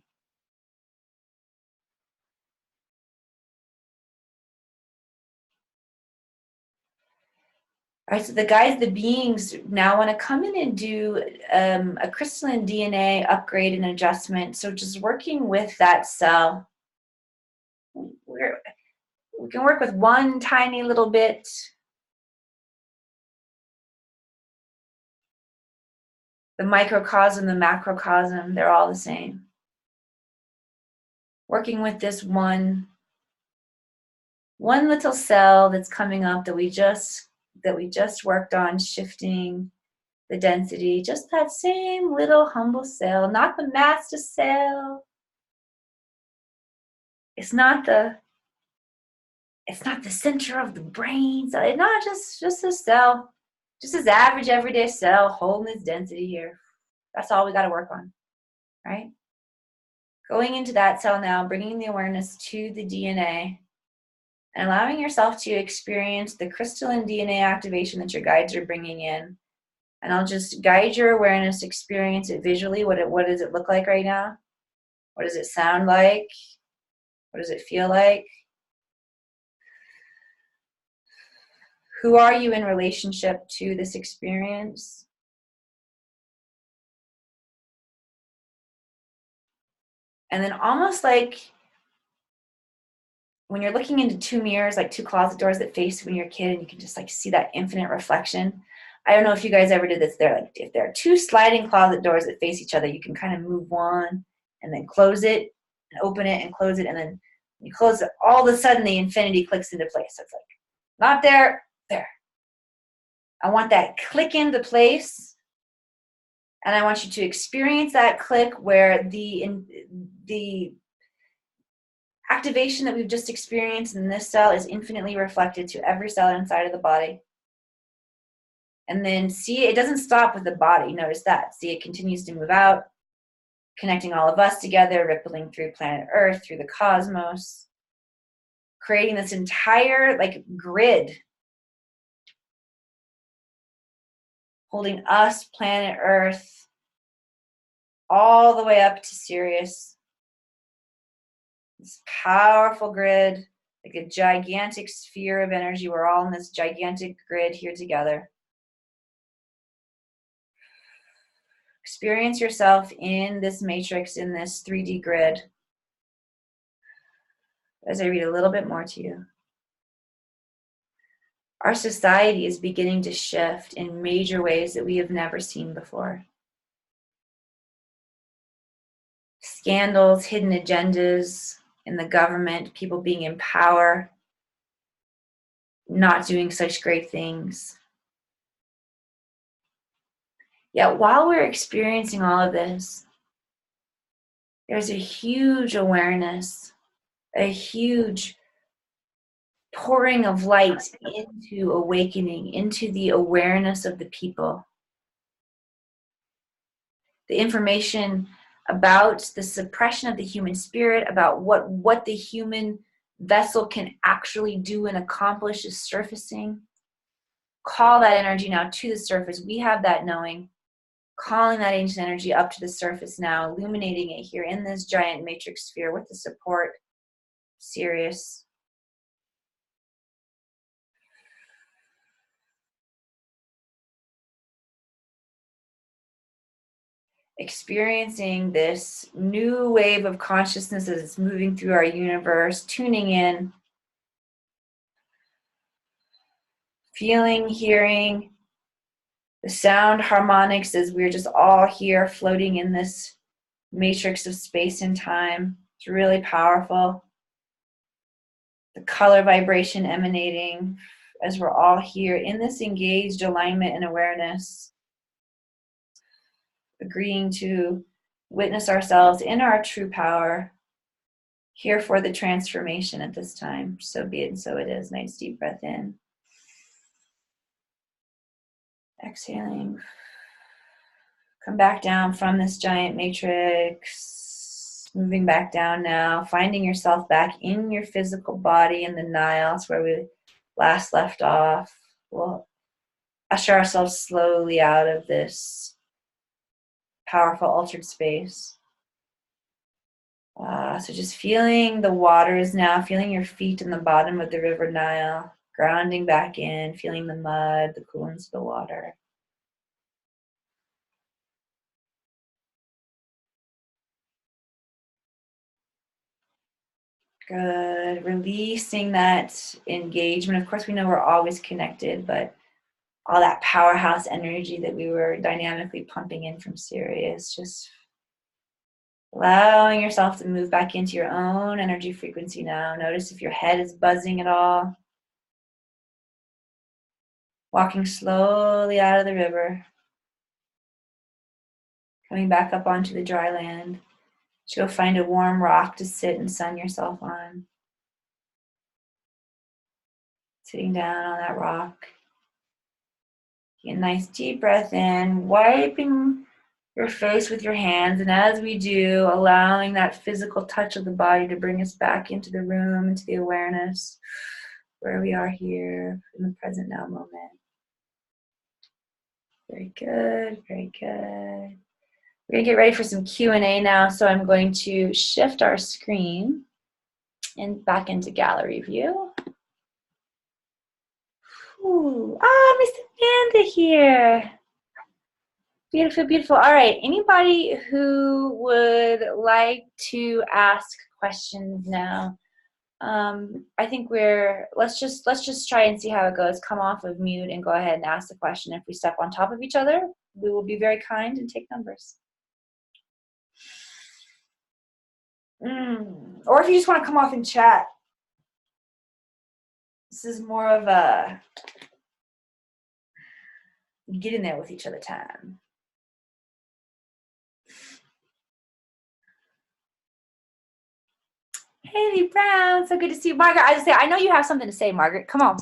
All right, so the guys, the beings now want to come in and do a crystalline DNA upgrade and adjustment. So just working with that cell. We can work with one tiny little bit. The microcosm, the macrocosm, they're all the same. Working with this one little cell that's coming up that we just worked on, shifting the density, just that same little humble cell, not the master cell. It's not the center of the brain. So it's not just a cell, just this average everyday cell holding its density here. That's all we got to work on, right? Going into that cell now, bringing the awareness to the DNA and allowing yourself to experience the crystalline DNA activation that your guides are bringing in. And I'll just guide your awareness, experience it visually. What does it look like right now? What does it sound like? What does it feel like? Who are you in relationship to this experience? And then almost like when you're looking into two mirrors, like two closet doors that face when you're a kid, and you can just like see that infinite reflection. I don't know if you guys ever did this. If there are two sliding closet doors that face each other, you can kind of move one and then close it and open it and close it. And then when you close it, all of a sudden the infinity clicks into place. So it's like, not there, there. I want that click into place. And I want you to experience that click where the activation that we've just experienced in this cell is infinitely reflected to every cell inside of the body. And then see, it doesn't stop with the body. Notice that. See, it continues to move out, connecting all of us together, rippling through planet Earth, through the cosmos, creating this entire like grid, holding us, planet Earth, all the way up to Sirius. This powerful grid, like a gigantic sphere of energy. We're all in this gigantic grid here together. Experience yourself in this matrix, in this 3D grid. As I read a little bit more to you. Our society is beginning to shift in major ways that we have never seen before. Scandals, hidden agendas in the government, people being in power, not doing such great things. Yet while we're experiencing all of this, there's a huge awareness, a huge pouring of light into awakening, into the awareness of the people. The information about the suppression of the human spirit, about what the human vessel can actually do and accomplish is surfacing. Call that energy now to the surface. We have that knowing. Calling that ancient energy up to the surface now, illuminating it here in this giant matrix sphere with the support. Sirius. experiencing this new wave of consciousness as it's moving through our universe, tuning in, feeling, hearing the sound harmonics as we're just all here floating in this matrix of space and time. It's really powerful. The color vibration emanating as we're all here in this engaged alignment and awareness, agreeing to witness ourselves in our true power, here for the transformation at this time. So be it and so it is. Nice deep breath in. Exhaling. Come back down from this giant matrix. Moving back down now. Finding yourself back in your physical body in the Nile. That's where we last left off. We'll usher ourselves slowly out of this powerful altered space. So just feeling the waters now, feeling your feet in the bottom of the river Nile. Grounding back in, feeling the mud, the coolness of the water. Good. Releasing that engagement. Of course, we know we're always connected, but all that powerhouse energy that we were dynamically pumping in from Sirius, just allowing yourself to move back into your own energy frequency now. Notice if your head is buzzing at all. Walking slowly out of the river. Coming back up onto the dry land. Just go find a warm rock to sit and sun yourself on. Sitting down on that rock. Get a nice deep breath in, wiping your face with your hands, and as we do, allowing that physical touch of the body to bring us back into the room, into the awareness where we are here in the present now moment. Very good, very good. We're gonna get ready for some Q&A now, so I'm going to shift our screen and back into gallery view. Ooh, Miss Amanda here. Beautiful, beautiful. All right, anybody who would like to ask questions now? I think let's just try and see how it goes. Come off of mute and go ahead and ask the question. If we step on top of each other, we will be very kind and take numbers. Or if you just want to come off and chat. This is more of a get in there with each other time. Haley Brown, so good to see you. Margaret, I know you have something to say, Margaret. Come on.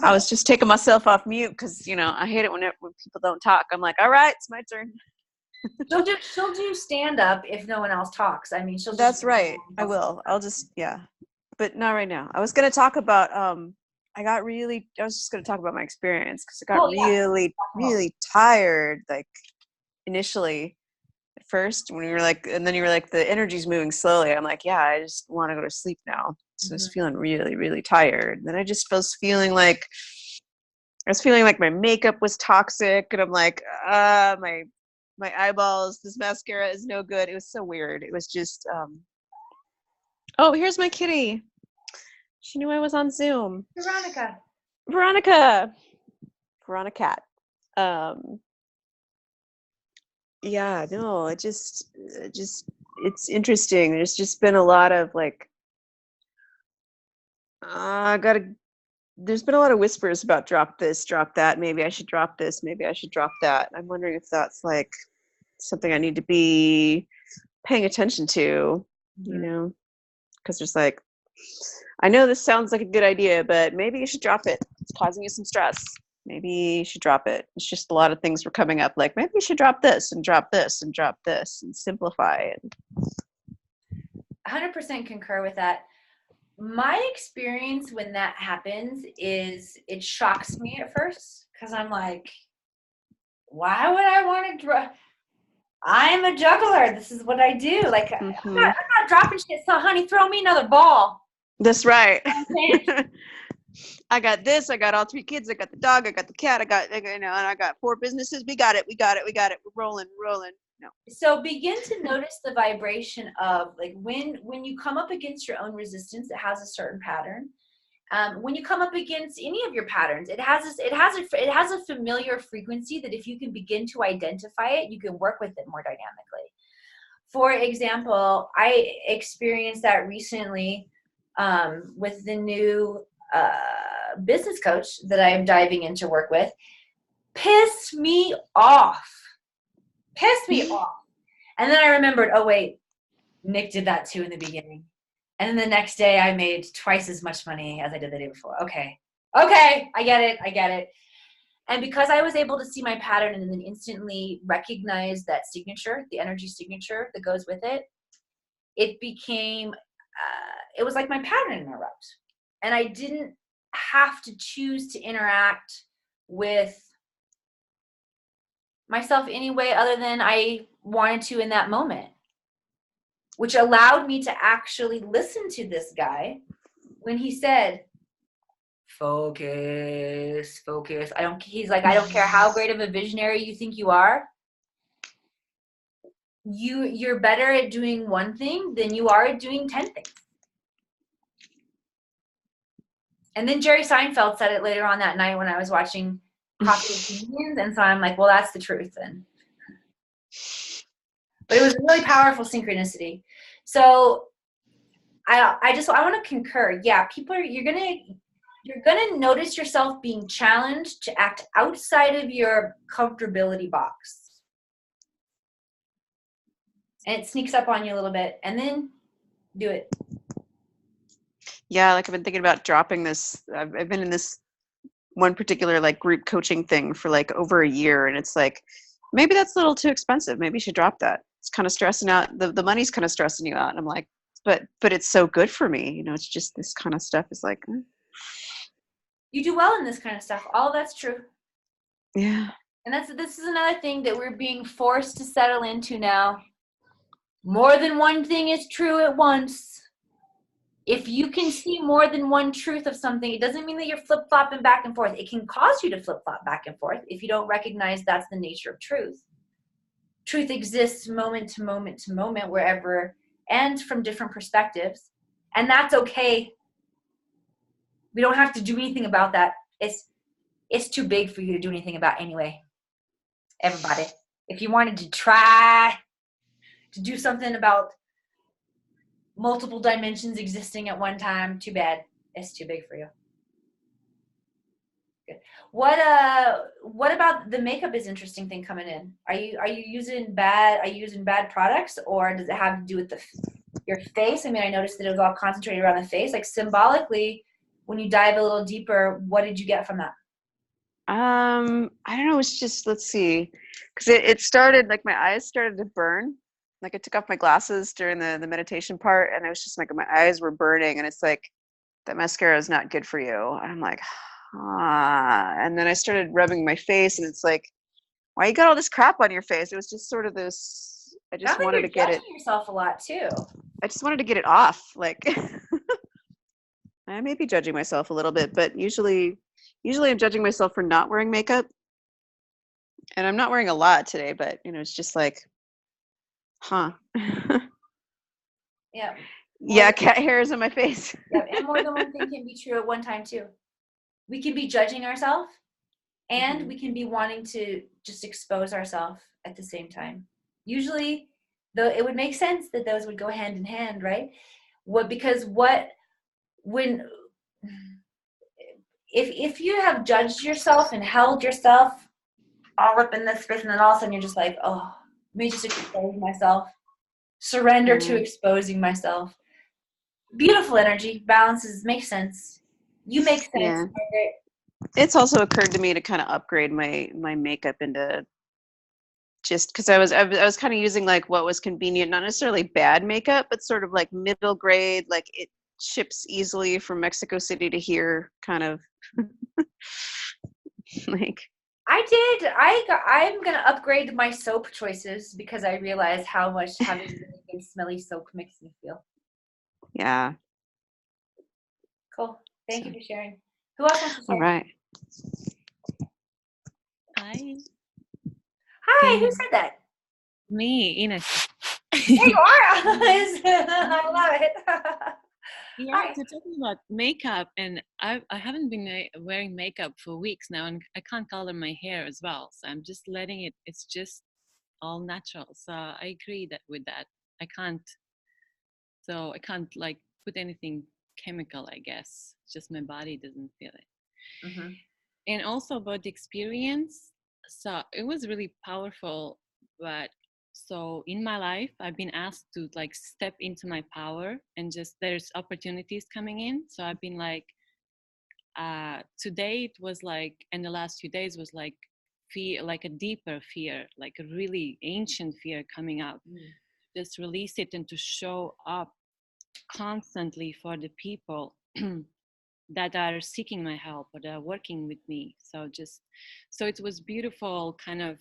I was just taking myself off mute because, I hate it when people don't talk. I'm like, all right, it's my turn. She'll do stand up if no one else talks. I mean, she'll. That's right. I will. I'll just but not right now. I was going to talk about I was just going to talk about my experience because I got really tired, like initially at first when you were like, and then you were like, the energy's moving slowly. I'm like, yeah, I just want to go to sleep now. So I was feeling really, really tired. Then I just was feeling like my makeup was toxic, and I'm like, my eyeballs, this mascara is no good. It was so weird. It was just, oh, here's my kitty. She knew I was on Zoom. Veronica cat. Yeah, no, it's interesting. There's just been a lot of like, there's been a lot of whispers about drop this, drop that. Maybe I should drop this. Maybe I should drop that. I'm wondering if that's like something I need to be paying attention to, because there's like, I know this sounds like a good idea, but maybe you should drop it. It's causing you some stress. Maybe you should drop it. It's just a lot of things were coming up, like maybe you should drop this and drop this and drop this and simplify it. 100% concur with that. My experience when that happens is it shocks me at first because I'm like, why would I want to drop? I'm a juggler. This is what I do. Like, I'm not dropping shit. So, honey, throw me another ball. That's right. I got this. I got all 3 kids. I got the dog. I got the cat. And I got 4 businesses. We got it. We're rolling. No. So begin to notice the vibration of, like, when you come up against your own resistance, it has a certain pattern. When you come up against any of your patterns, it has a familiar frequency that if you can begin to identify it, you can work with it more dynamically. For example, I experienced that recently with the new business coach that I'm diving into work with. Pissed me off. And then I remembered, oh wait, Nick did that too in the beginning. And then the next day I made twice as much money as I did the day before. Okay, I get it. And because I was able to see my pattern and then instantly recognize that signature, the energy signature that goes with it, it became, it was like my pattern interrupt. And I didn't have to choose to interact with myself any way other than I wanted to in that moment, which allowed me to actually listen to this guy when he said, focus. He's like, I don't care how great of a visionary you think you are. You're better at doing one thing than you are at doing 10 things. And then Jerry Seinfeld said it later on that night when I was watching Coffee with Pleiadians, and so I'm like, well, that's the truth then. But it was a really powerful synchronicity. So I want to concur. Yeah, you're gonna notice yourself being challenged to act outside of your comfortability box. And it sneaks up on you a little bit, and then do it. Yeah, like I've been thinking about dropping this. I've been in this one particular like group coaching thing for like over a year, and it's like, maybe that's a little too expensive. Maybe you should drop that. It's kind of stressing out. The money's kind of stressing you out. And I'm like, but it's so good for me. You know, it's just this kind of stuff is like. You do well in this kind of stuff. All of that's true. Yeah. And this is another thing that we're being forced to settle into now. More than one thing is true at once. If you can see more than one truth of something, it doesn't mean that you're flip-flopping back and forth. It can cause you to flip-flop back and forth if you don't recognize that's the nature of truth. Truth exists moment to moment to moment, wherever, and from different perspectives. And that's okay. We don't have to do anything about that. It's too big for you to do anything about anyway. Everybody. If you wanted to try to do something about multiple dimensions existing at one time, too bad. It's too big for you. Good. What about the makeup is interesting thing coming in? Are you using bad products, or does it have to do with your face? I mean, I noticed that it was all concentrated around the face. Like symbolically, when you dive a little deeper, what did you get from that? I don't know. It's just, let's see, because it started like my eyes started to burn. Like I took off my glasses during the meditation part, and it was just like my eyes were burning, and it's like, that mascara is not good for you. And I'm like, and then I started rubbing my face, and it's like, why you got all this crap on your face? It was just sort of this, I just wanted to get it. Yourself a lot too. I just wanted to get it off. Like I may be judging myself a little bit, but usually I'm judging myself for not wearing makeup. And I'm not wearing a lot today, but you know, it's just like, huh. Yeah. Yeah, cat hairs on my face. Yeah, and more than one thing can be true at one time too. We can be judging ourselves, and we can be wanting to just expose ourselves at the same time. Usually, though, it would make sense that those would go hand in hand, right? If you have judged yourself and held yourself all up in this space, and then all of a sudden you're just like, oh, let me just expose myself. Surrender to exposing myself. Beautiful energy, balances, makes sense. You make sense. Yeah. It's also occurred to me to kind of upgrade my makeup into, just because I was kind of using like what was convenient, not necessarily bad makeup, but sort of like middle grade, like it ships easily from Mexico City to here, kind of. Like I'm gonna upgrade my soap choices because I realize how much having really good smelly soap makes me feel. Yeah. Cool. Thank you for sharing. Who else wants to share? All right. Hi. Hi, who said that? Me, Ines. There you are. I love it. Yeah, Hi. so talking about makeup, and I haven't been wearing makeup for weeks now, and I can't color my hair as well. So I'm just letting it. It's just all natural. So I agree that with that. I can't. So I can't like put anything chemical. I guess it's just my body doesn't feel it. Mm-hmm. And also about the experience. So it was really powerful, but so in my life I've been asked to like step into my power, and just there's opportunities coming in. So I've been like today it was like, and the last few days was like fear, like a deeper fear, like a really ancient fear coming up. Just release it and to show up constantly for the people that are seeking my help or that are working with me. So it was beautiful kind of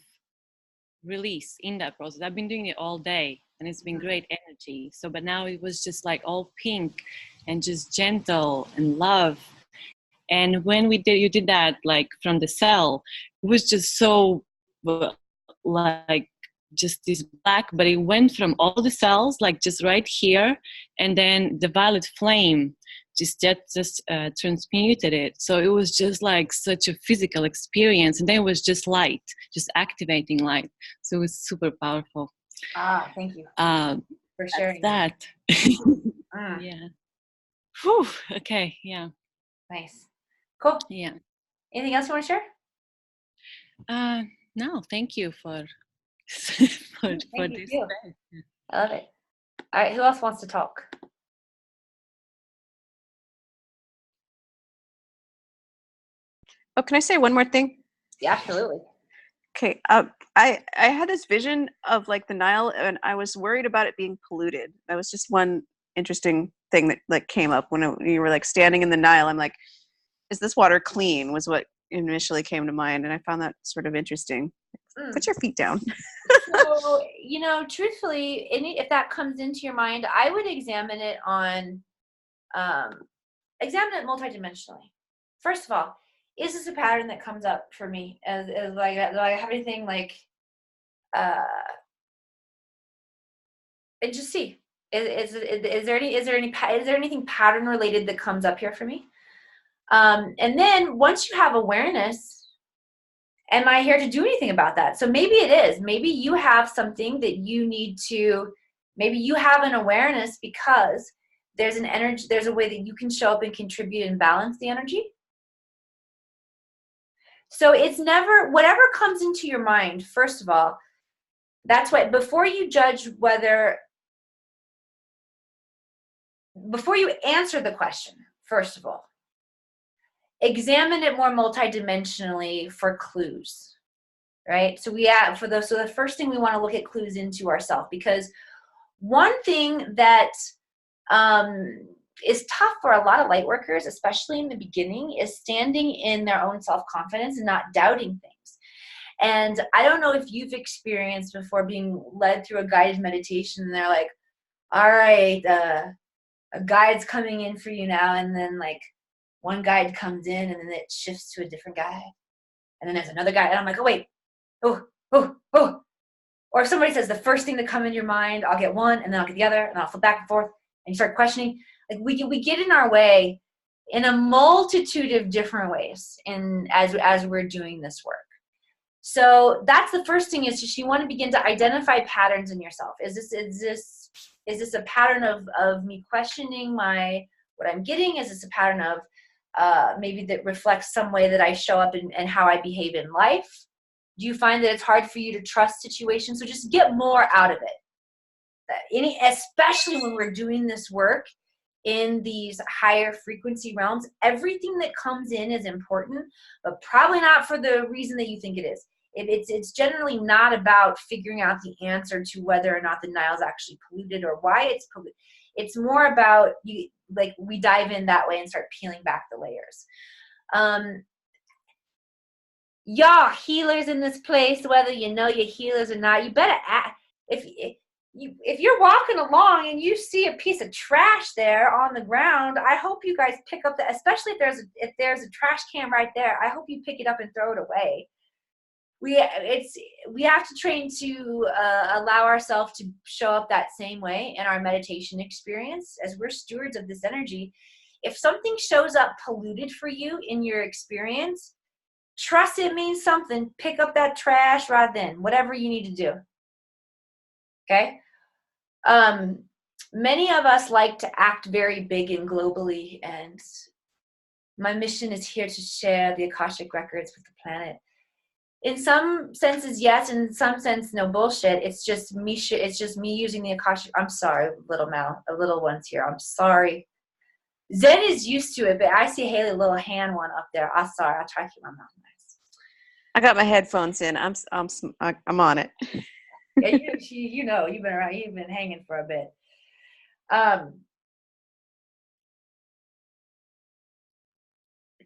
release in that process. I've been doing it all day and it's been great energy. So, but now it was just like all pink and just gentle and love. And when you did that, like from the cell, it was just so like just this black, but it went from all the cells, like just right here. And then the violet flame just transmuted it. So it was just like such a physical experience. And then it was just light, just activating light. So it was super powerful. Thank you for sharing that. Yeah. Whew. Okay. Yeah. Nice. Cool. Yeah. Anything else you want to share? No, thank you for for this. I love it. All right, who else wants to talk? Oh, can I say one more thing? Yeah, absolutely. Okay. I had this vision of like the Nile, and I was worried about it being polluted. That was just one interesting thing that like came up when you were like standing in the Nile. I'm like, is this water clean? Was what initially came to mind, and I found that sort of interesting. Put your feet down. So, truthfully, if that comes into your mind, I would examine it multidimensionally. First of all, is this a pattern that comes up for me? As like, do I have anything like, and just see, is there anything pattern related that comes up here for me? And then once you have awareness, am I here to do anything about that? So maybe it is. Maybe you have something that you need to, maybe you have an awareness because there's an energy, there's a way that you can show up and contribute and balance the energy. So it's never, whatever comes into your mind, first of all, that's why before you judge before you answer the question, first of all, examine it more multidimensionally for clues, right? So so the first thing we want to look at clues into ourselves, because one thing that is tough for a lot of light workers, especially in the beginning, is standing in their own self-confidence and not doubting things. And I don't know if you've experienced before being led through a guided meditation and they're like, all right, a guide's coming in for you now, and then like one guide comes in and then it shifts to a different guide, and then there's another guide, and I'm like, oh wait, oh. Or if somebody says the first thing to come in your mind, I'll get one, and then I'll get the other, and I'll flip back and forth, and you start questioning. Like we get in our way in a multitude of different ways, and as we're doing this work. So that's the first thing, is just you want to begin to identify patterns in yourself. Is this a pattern of me questioning what I'm getting? Is this a pattern of maybe that reflects some way that I show up and how I behave in life? Do you find that it's hard for you to trust situations? So just get more out of it. Especially when we're doing this work in these higher frequency realms, everything that comes in is important, but probably not for the reason that you think it is. It's generally not about figuring out the answer to whether or not the Nile is actually polluted or why it's polluted. It's more about we dive in that way and start peeling back the layers. Y'all healers in this place, whether you know you're healers or not, you better act. If you're walking along and you see a piece of trash there on the ground, I hope you guys pick up especially if there's a trash can right there, I hope you pick it up and throw it away. we have to train to allow ourselves to show up that same way in our meditation experience, as we're stewards of this energy. If something shows up polluted for you in your experience, trust it means something. Pick up that trash right then, whatever you need to do. Okay? Many of us like to act very big and globally, and my mission is here to share the Akashic records with the planet. In some senses, yes. In some sense, no bullshit. It's just me. It's just me using the Akashic. I'm sorry, little ones here. I'm sorry. Zen is used to it, but I see Haley, little hand one up there. I'm sorry. I'll try to keep my mouth nice. I got my headphones in. I'm on it. Yeah, you know, you've been around. You've been hanging for a bit.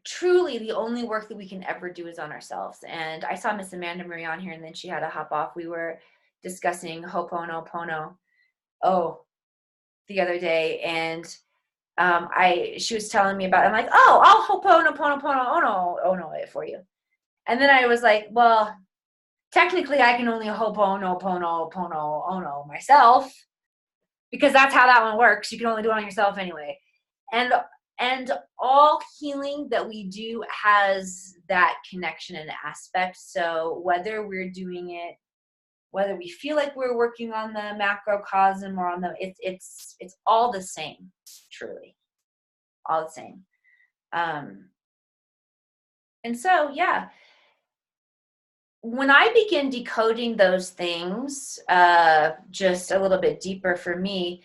Truly, the only work that we can ever do is on ourselves. And I saw Miss Amanda Marie on here, and then she had to hop off. We were discussing Ho'oponopono the other day, and she was telling me about it. I'm like, oh, I'll Ho'oponopono it for you. And then I was like, well, technically I can only Ho'oponopono myself, because that's how that one works. You can only do it on yourself anyway. And all healing that we do has that connection and aspect. So whether we're doing it, whether we feel like we're working on the macrocosm or on the, it's all the same, truly, all the same. And so, yeah, when I begin decoding those things, just a little bit deeper for me,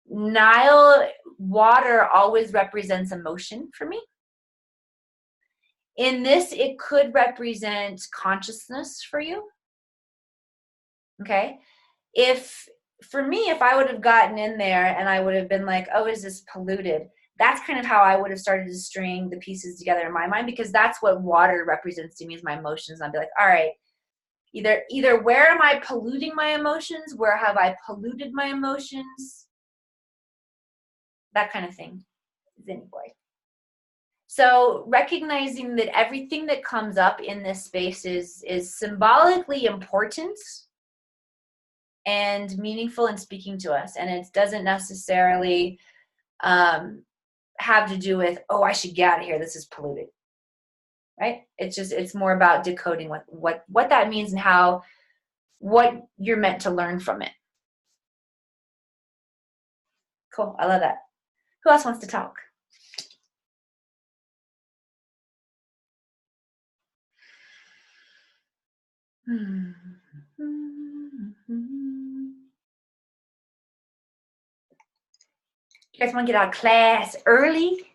Nile water always represents emotion for me. In this, it could represent consciousness for you. Okay. For me, if I would have gotten in there and I would have been like, oh, is this polluted? That's kind of how I would have started to string the pieces together in my mind, because that's what water represents to me, is my emotions. I'd be like, all right, either where am I polluting my emotions? Where have I polluted my emotions? That kind of thing. Zen boy. So recognizing that everything that comes up in this space is symbolically important and meaningful in speaking to us. And it doesn't necessarily have to do with, oh, I should get out of here, this is polluted. Right? It's more about decoding what that means and what you're meant to learn from it. Cool. I love that. Who else wants to talk? You guys want to get out of class early?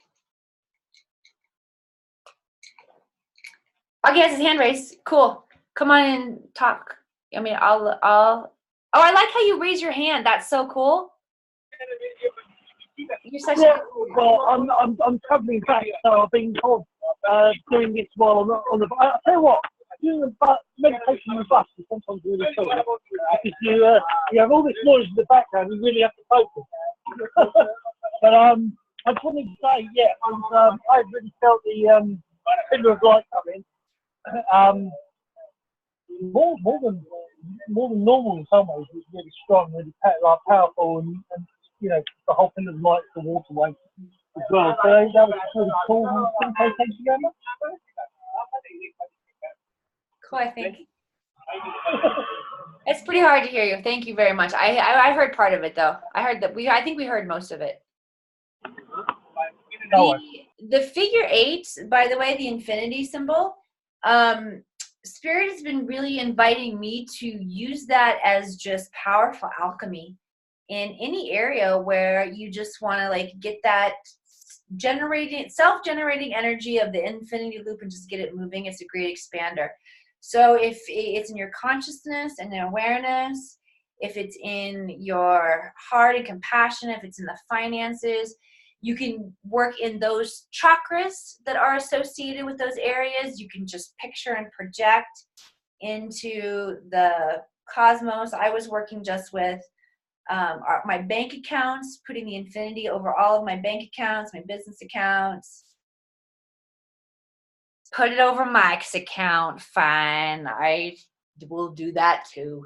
Okay, has his hand raised. Cool. Come on and talk. I mean, I'll. Oh, I like how you raise your hand. That's so cool. You're such a. Well, I'm travelling back, so I've been told doing this while I'm on the. I tell you what, doing the meditation on the bus is sometimes really cool, because you have all this noise in the background. You really have to focus. But I just wanted to say, yeah, I really felt the pillar of light coming. More than normal in some ways. It's really strong, really powerful, and you know, the whole thing of light, the waterway as well. So that was really cool. Cool, I think. It's pretty hard to hear you. Thank you very much. I heard part of it though. I heard that I think we heard most of it. The figure 8, by the way, the infinity symbol, Spirit has been really inviting me to use that as just powerful alchemy in any area where you just want to like get that self-generating energy of the infinity loop and just get it moving. It's a great expander. So if it's in your consciousness and awareness, if it's in your heart and compassion, if it's in the finances, you can work in those chakras that are associated with those areas. You can just picture and project into the cosmos. I was working just with my bank accounts, putting the infinity over all of my bank accounts, my business accounts. Put it over Mike's account. Fine. I will do that too.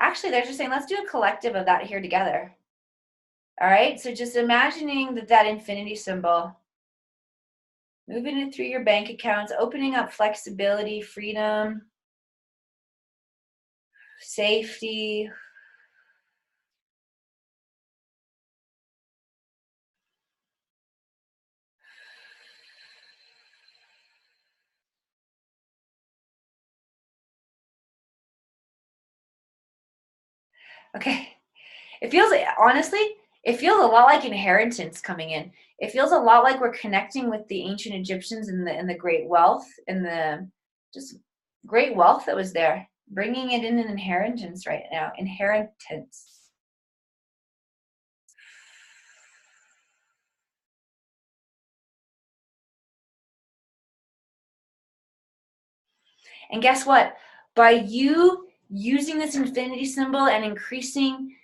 Actually, they're just saying, let's do a collective of that here together. All right. So just imagining that infinity symbol, moving it through your bank accounts, opening up flexibility, freedom, safety. Okay. It feels, honestly, it feels a lot like inheritance coming in. It feels a lot like we're connecting with the ancient Egyptians and the great wealth and the just great wealth that was there, bringing it in an inheritance right now. Inheritance. And guess what? By you using this infinity symbol and increasing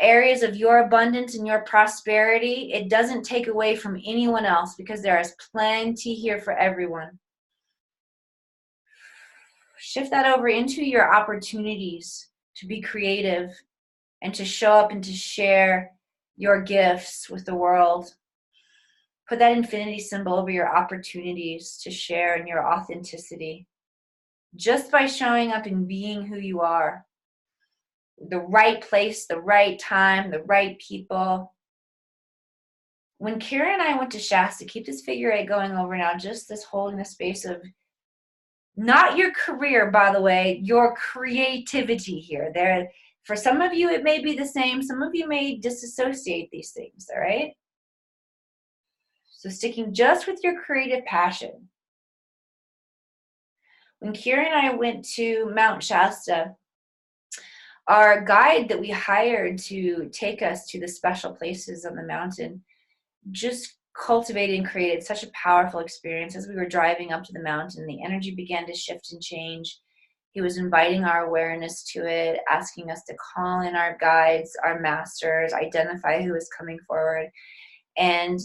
areas of your abundance and your prosperity, it doesn't take away from anyone else, because there is plenty here for everyone. Shift that over into your opportunities to be creative and to show up and to share your gifts with the world. Put that infinity symbol over your opportunities to share in your authenticity. Just by showing up and being who you are. The right place, the right time, the right people. When Kira and I went to Shasta, keep this figure 8 going over now, just this holding the space of, not your career, by the way, your creativity here. There, for some of you, it may be the same. Some of you may disassociate these things, all right? So sticking just with your creative passion. When Kira and I went to Mount Shasta, our guide that we hired to take us to the special places on the mountain just cultivated and created such a powerful experience. As we were driving up to the mountain, the energy began to shift and change. He was inviting our awareness to it, asking us to call in our guides, our masters, identify who is coming forward. And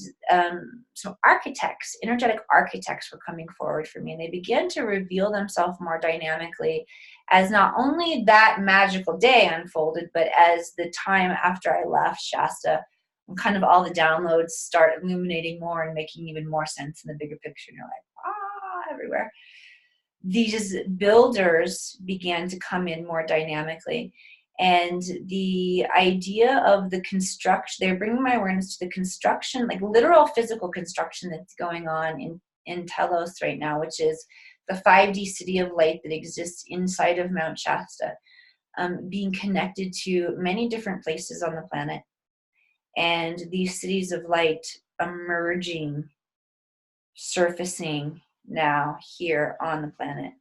so architects, energetic architects were coming forward for me, and they began to reveal themselves more dynamically as not only that magical day unfolded, but as the time after I left Shasta, kind of all the downloads start illuminating more and making even more sense in the bigger picture. And you're like, everywhere. These builders began to come in more dynamically. And the idea of the construction, they're bringing my awareness to the construction, like literal physical construction that's going on in Telos right now, which is the 5D city of light that exists inside of Mount Shasta, being connected to many different places on the planet. And these cities of light emerging, surfacing now here on the planet.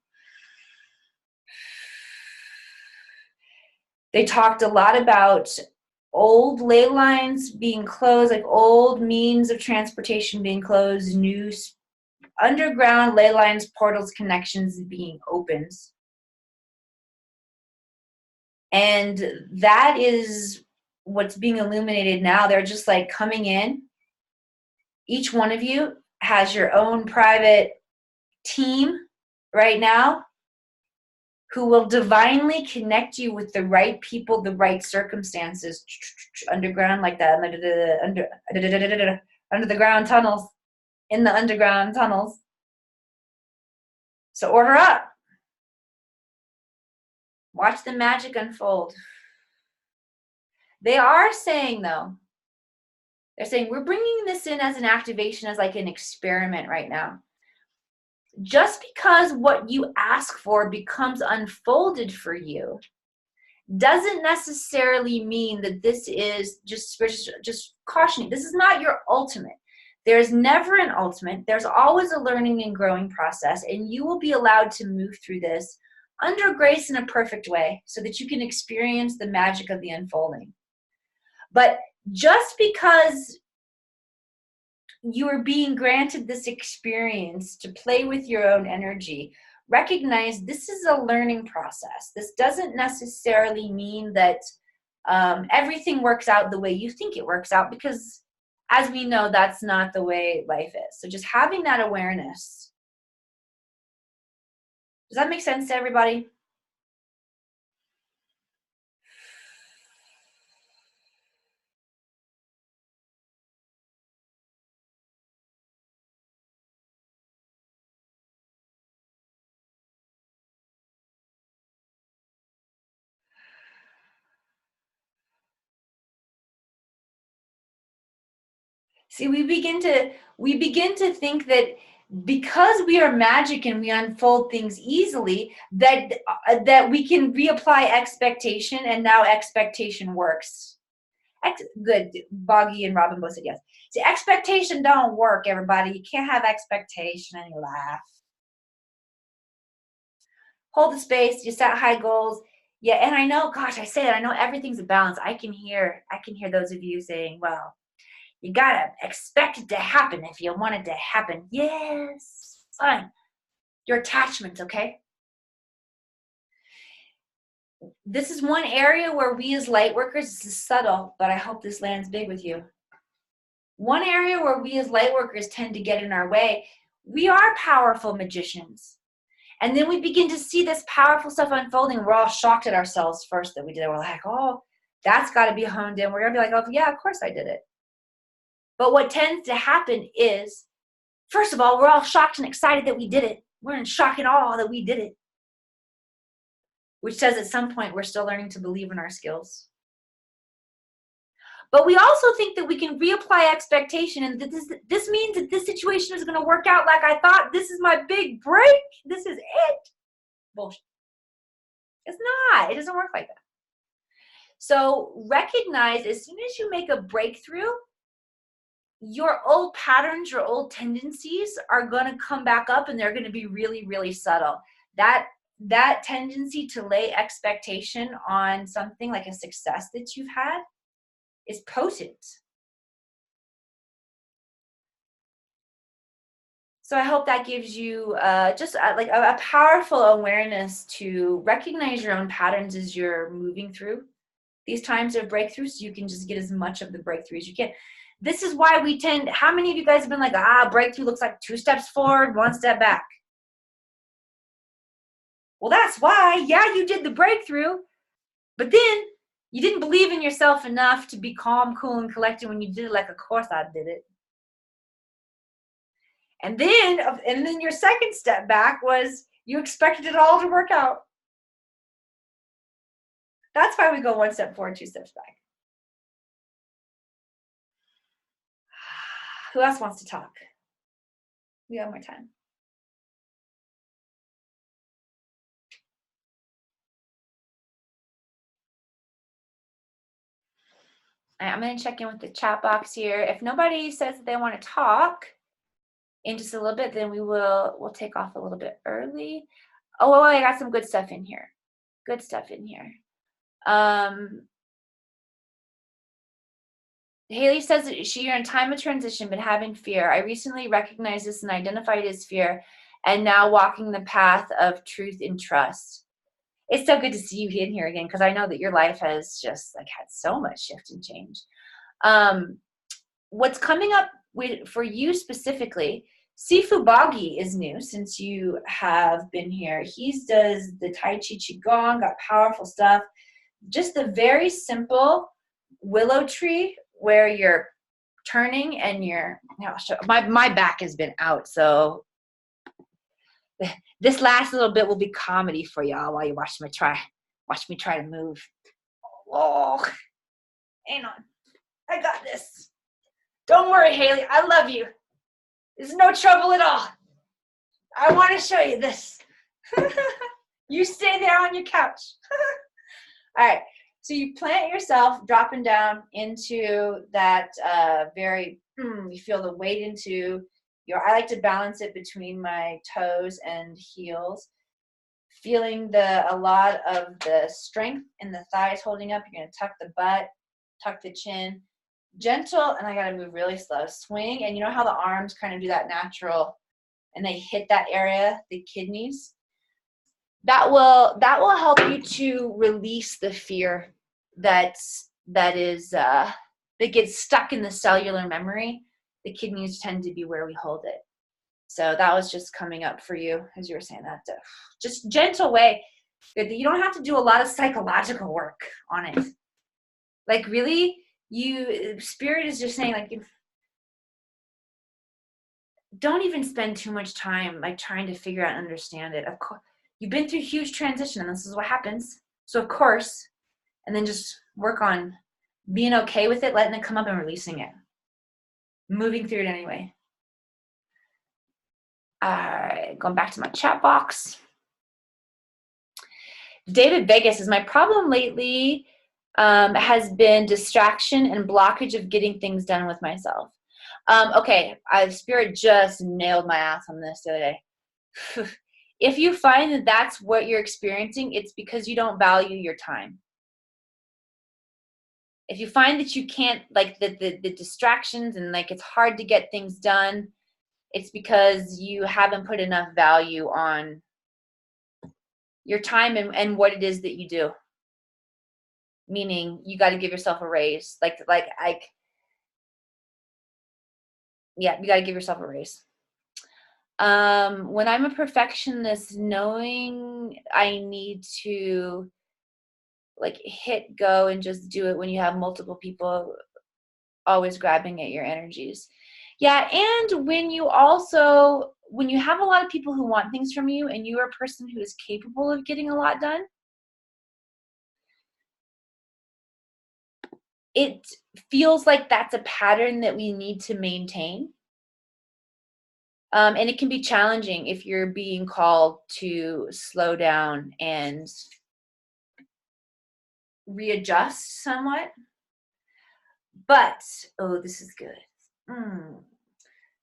They talked a lot about old ley lines being closed, like old means of transportation being closed, new underground ley lines, portals, connections being opened. And that is what's being illuminated now. They're just like coming in. Each one of you has your own private team right now who will divinely connect you with the right people, the right circumstances, underground like that, under the ground tunnels, in the underground tunnels. So order up. Watch the magic unfold. They are saying, though, they're saying, we're bringing this in as an activation, as like an experiment right now. Just because what you ask for becomes unfolded for you doesn't necessarily mean that this is just cautioning. This is not your ultimate. There's never an ultimate. There's always a learning and growing process, and you will be allowed to move through this under grace in a perfect way so that you can experience the magic of the unfolding. But just because you are being granted this experience to play with your own energy, recognize this is a learning process. This doesn't necessarily mean that everything works out the way you think it works out, because as we know, that's not the way life is. So just having that awareness. Does that make sense to everybody? See, we begin to think that because we are magic and we unfold things easily, that we can reapply expectation, and now expectation works. Good. Boggy and Robin both said yes. See, expectation don't work, everybody. You can't have expectation in your life. Hold the space. You set high goals. Yeah, and I know, gosh, I say that. I know everything's a balance. I can hear those of you saying, well, you gotta expect it to happen if you want it to happen. Yes, fine. Your attachment, okay? This is one area where we as light workers, this is subtle, but I hope this lands big with you. One area where we as light workers tend to get in our way, we are powerful magicians. And then we begin to see this powerful stuff unfolding. We're all shocked at ourselves first that we did it. We're like, oh, that's got to be honed in. We're going to be like, oh, yeah, of course I did it. But what tends to happen is, first of all, we're all shocked and excited that we did it. We're in shock and awe that we did it. Which says at some point we're still learning to believe in our skills. But we also think that we can reapply expectation, and that this means that this situation is going to work out like I thought. This is my big break. This is it. Bullshit. It's not. It doesn't work like that. So recognize as soon as you make a breakthrough, your old patterns, your old tendencies are going to come back up, and they're going to be really, really subtle. That tendency to lay expectation on something like a success that you've had is potent. So I hope that gives you just like a powerful awareness to recognize your own patterns as you're moving through these times of breakthroughs, so you can just get as much of the breakthrough as you can. This is why we tend, how many of you guys have been like, breakthrough looks like 2 steps forward, 1 step back? Well, that's why, yeah, you did the breakthrough, but then you didn't believe in yourself enough to be calm, cool, and collected when you did it like, of course I did it. And then your second step back was you expected it all to work out. That's why we go 1 step forward, 2 steps back. Who else wants to talk? We have more time. I'm going to check in with the chat box here. If nobody says that they want to talk in just a little bit, then we'll take off a little bit early. Oh, well, I got some good stuff in here. Good stuff in here. Haley says that you're in time of transition, but having fear. I recently recognized this and identified it as fear, and now walking the path of truth and trust. It's so good to see you in here again, because I know that your life has just like had so much shift and change. What's coming up for you specifically, Sifu Boggy is new since you have been here. He does the Tai Chi Qigong, got powerful stuff. Just the very simple willow tree where you're turning and my back has been out, so this last little bit will be comedy for y'all while you watch me try to move. Oh, hang on. I got this. Don't worry, Haley. I love you. There's no trouble at all. I want to show you this. You stay there on your couch. All right. So you plant yourself dropping down into that you feel the weight into I like to balance it between my toes and heels. Feeling a lot of the strength in the thighs holding up. You're going to tuck the butt, tuck the chin. Gentle, and I got to move really slow. Swing, and you know how the arms kind of do that natural, and they hit that area, the kidneys. That will help you to release the fear that gets stuck in the cellular memory, the kidneys tend to be where we hold it. So that was just coming up for you as you were saying that. Just gentle way. You don't have to do a lot of psychological work on it. Like really, Spirit is just saying, like, don't even spend too much time like trying to figure out and understand it. Of course, you've been through huge transition and this is what happens. So of course, and then just work on being okay with it, letting it come up and releasing it. Moving through it anyway. All right, going back to my chat box. David Vegas says, my problem lately has been distraction and blockage of getting things done with myself. Okay, Spirit just nailed my ass on this the other day. If you find that that's what you're experiencing, it's because you don't value your time. If you find that you can't, like the distractions and like it's hard to get things done, it's because you haven't put enough value on your time and what it is that you do. Meaning you got to give yourself a raise. Yeah, you got to give yourself a raise. When I'm a perfectionist, knowing I need to like hit go and just do it when you have multiple people always grabbing at your energies. Yeah, and when you have a lot of people who want things from you and you are a person who is capable of getting a lot done, it feels like that's a pattern that we need to maintain. And it can be challenging if you're being called to slow down and readjust somewhat. But, oh, this is good.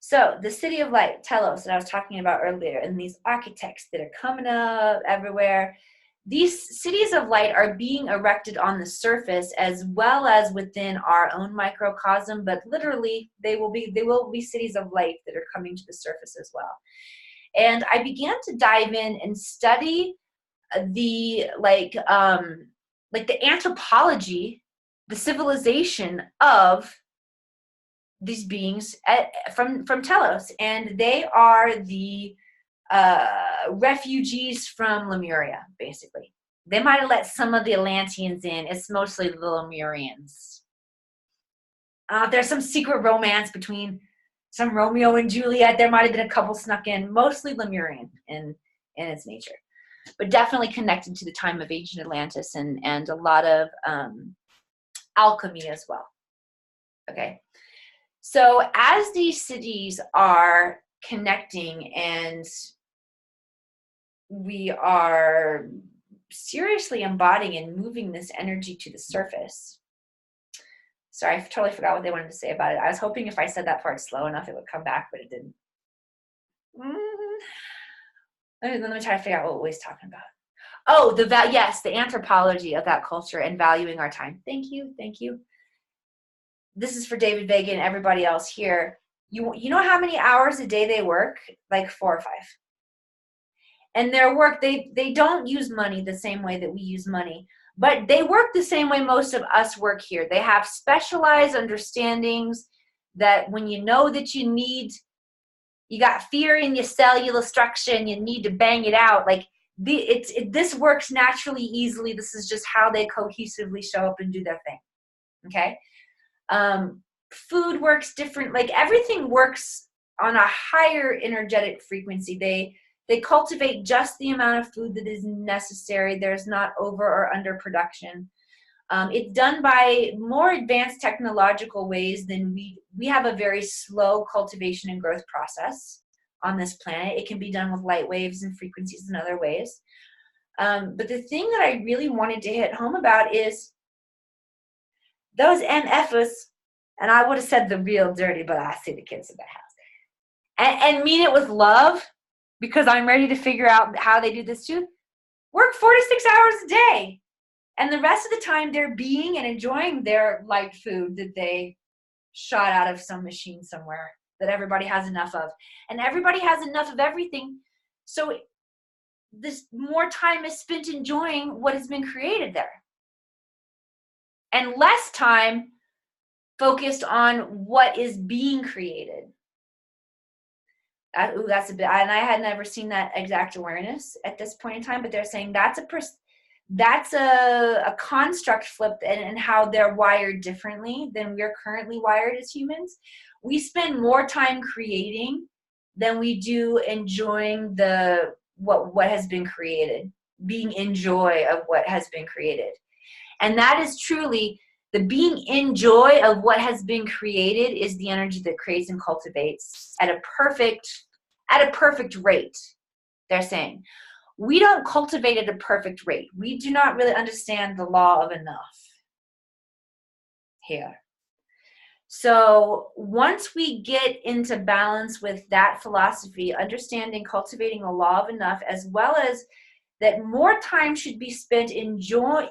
So the City of Light, Telos, that I was talking about earlier, and these architects that are coming up everywhere, these cities of light are being erected on the surface as well as within our own microcosm, but literally they will be cities of light that are coming to the surface as well. And I began to dive in and study the the anthropology, the civilization of these beings from Telos, and they are the refugees from Lemuria, basically. They might have let some of the Atlanteans in. It's mostly the Lemurians. There's some secret romance between some Romeo and Juliet. There might have been a couple snuck in, mostly Lemurian in its nature, but definitely connected to the time of ancient Atlantis and a lot of alchemy as well. Okay. So as these cities are connecting and we are seriously embodying and moving this energy to the surface. Sorry, I totally forgot what they wanted to say about it. I was hoping if I said that part slow enough, it would come back, but it didn't. Let me try to figure out what we was talking about. Oh, the anthropology of that culture and valuing our time. Thank you. This is for David Vega and everybody else here. You know how many hours a day they work? Like 4 or 5. And their work, they don't use money the same way that we use money, but they work the same way most of us work here. They have specialized understandings that when you know that you got fear in your cellular structure and you need to bang it out, like this works naturally, easily. This is just how they cohesively show up and do their thing. Okay. Food works different. Like everything works on a higher energetic frequency. They cultivate just the amount of food that is necessary. There's not over or under production. It's done by more advanced technological ways than we have a very slow cultivation and growth process on this planet. It can be done with light waves and frequencies and other ways. But the thing that I really wanted to hit home about is those MFers, and I would have said the real dirty, but I see the kids in the house. And mean it with love, because I'm ready to figure out how they do this too. Work 4 to 6 hours a day. And the rest of the time they're being and enjoying their light food that they shot out of some machine somewhere that everybody has enough of. And everybody has enough of everything. So this more time is spent enjoying what has been created there. and less time focused on what is being created. Ooh, that's a bit, and I had never seen that exact awareness at this point in time, but they're saying that's a construct flip and how they're wired differently than we're currently wired as humans. We spend more time creating than we do enjoying what has been created, being in joy of what has been created. And that is truly the being in joy of what has been created is the energy that creates and cultivates at a perfect rate. They're saying we don't cultivate at a perfect rate. We do not really understand the law of enough here. So once we get into balance with that philosophy, understanding, cultivating the law of enough, as well as that more time should be spent in joy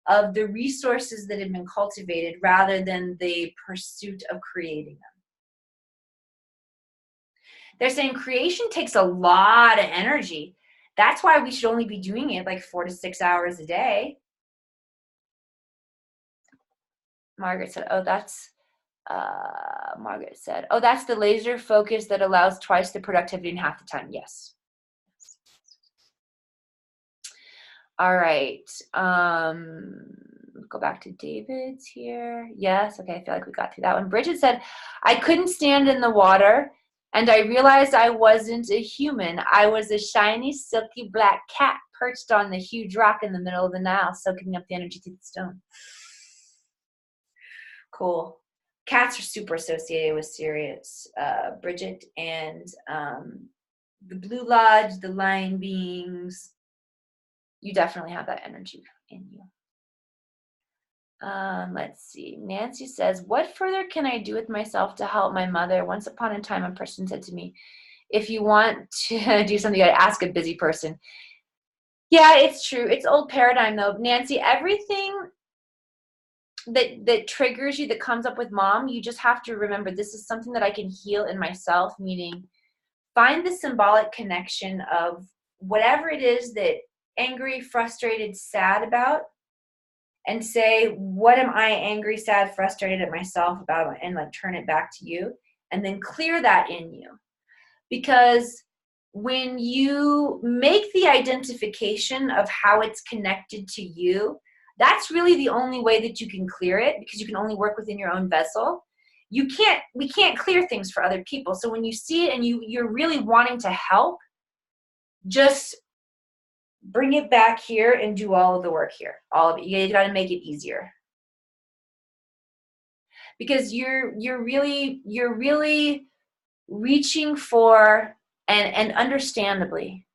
of the resources that have been cultivated rather than the pursuit of creating them. They're saying creation takes a lot of energy. That's why we should only be doing it like 4 to 6 hours a day. Margaret said, that's the laser focus that allows twice the productivity in half the time. Yes. All right. Go back to David's here. Yes. Okay. I feel like we got through that one. Bridget said, I couldn't stand in the water and I realized I wasn't a human. I was a shiny, silky black cat perched on the huge rock in the middle of the Nile, soaking up the energy to the stone. Cool. Cats are super associated with Sirius, Bridget, and the Blue Lodge, the lion beings. You definitely have that energy in you. Let's see. Nancy says, what further can I do with myself to help my mother? Once upon a time, a person said to me, if you want to do something, you got to ask a busy person. Yeah, it's true. It's old paradigm, though. Nancy, everything that triggers you, that comes up with mom, you just have to remember this is something that I can heal in myself, meaning find the symbolic connection of whatever it is that angry, frustrated, sad about, and say, what am I angry, sad, frustrated at myself about, and like turn it back to you, and then clear that in you. Because when you make the identification of how it's connected to you, that's really the only way that you can clear it, because you can only work within your own vessel. We can't clear things for other people. So when you see it and you're really wanting to help, just bring it back here and do all of the work here. All of it. You got to make it easier. Because you're really reaching for, and understandably,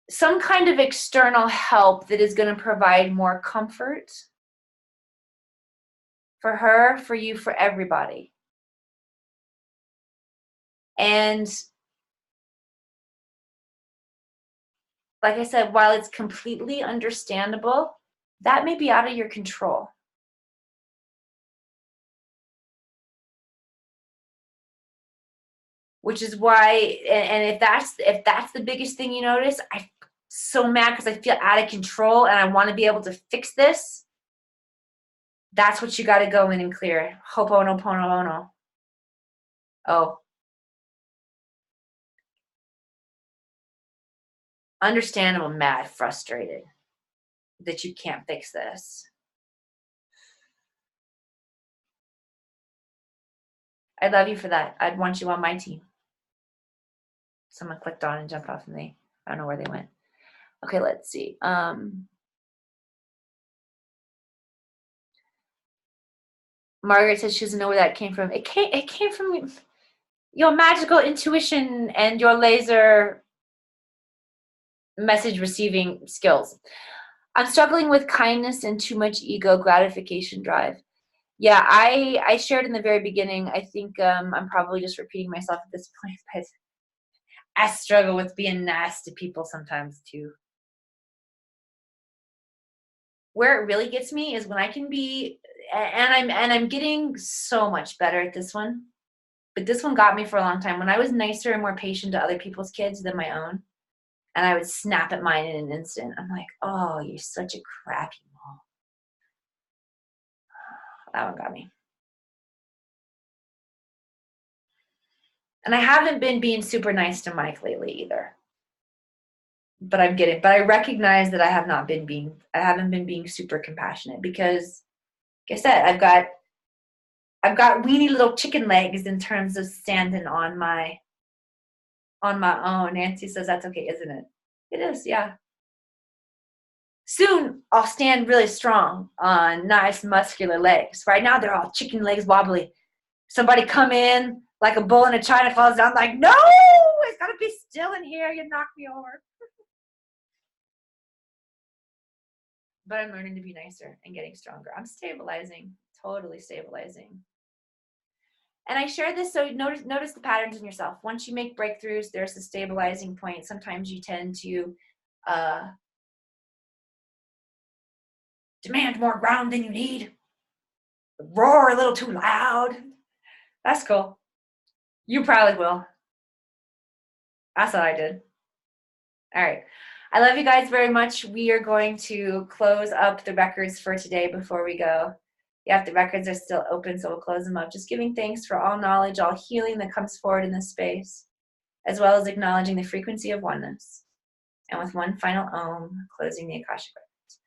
some kind of external help that is going to provide more comfort for her, for you, for everybody. And like I said, while it's completely understandable, that may be out of your control. Which is why, and if that's the biggest thing you notice, I'm so mad because I feel out of control and I want to be able to fix this. That's what you got to go in and clear. Ho'oponopono. Oh. Understandable, mad, frustrated that you can't fix this. I love you for that. I'd want you on my team. Someone clicked on and jumped off, and I don't know where they went. Okay, let's see. Margaret says she doesn't know where that came from. It came from your magical intuition and your laser message receiving skills. I'm struggling with kindness and too much ego gratification drive. Yeah, I shared in the very beginning. I think I'm probably just repeating myself at this point, but I struggle with being nice to people sometimes too. Where it really gets me is when I can be, and I'm getting so much better at this one, but this one got me for a long time. When I was nicer and more patient to other people's kids than my own, And I would snap at mine in an instant. I'm like, oh, you're such a crappy mom. That one got me. And I haven't been being super nice to Mike lately either. But I'm getting, but I recognize that I haven't been being super compassionate because, like I said, I've got weeny little chicken legs in terms of standing on my own. Nancy says that's okay, isn't it? It is, yeah. Soon I'll stand really strong on nice muscular legs. Right now they're all chicken legs wobbly. Somebody come in like a bull in a china closet. I'm like, no, it's gotta be still in here. You knock me over. But I'm learning to be nicer and getting stronger. I'm stabilizing, totally stabilizing. And I share this so notice the patterns in yourself. Once you make breakthroughs, there's a stabilizing point. Sometimes you tend to demand more ground than you need. Roar a little too loud. That's cool. You probably will. That's what I did. All right. I love you guys very much. We are going to close up the records for today before we go. Yeah, if the records are still open, so we'll close them up. Just giving thanks for all knowledge, all healing that comes forward in this space, as well as acknowledging the frequency of oneness. And with one final Om, closing the Akashic records.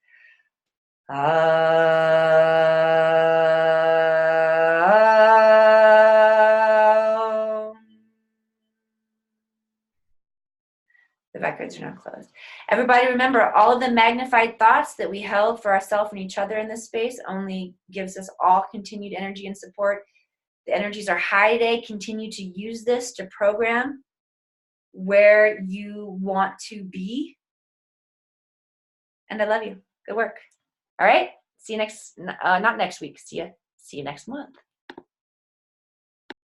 The records are now closed. Everybody remember, all of the magnified thoughts that we held for ourselves and each other in this space only gives us all continued energy and support. The energies are high today. Continue to use this to program where you want to be. And I love you. Good work. All right. See you not next week. See you next month.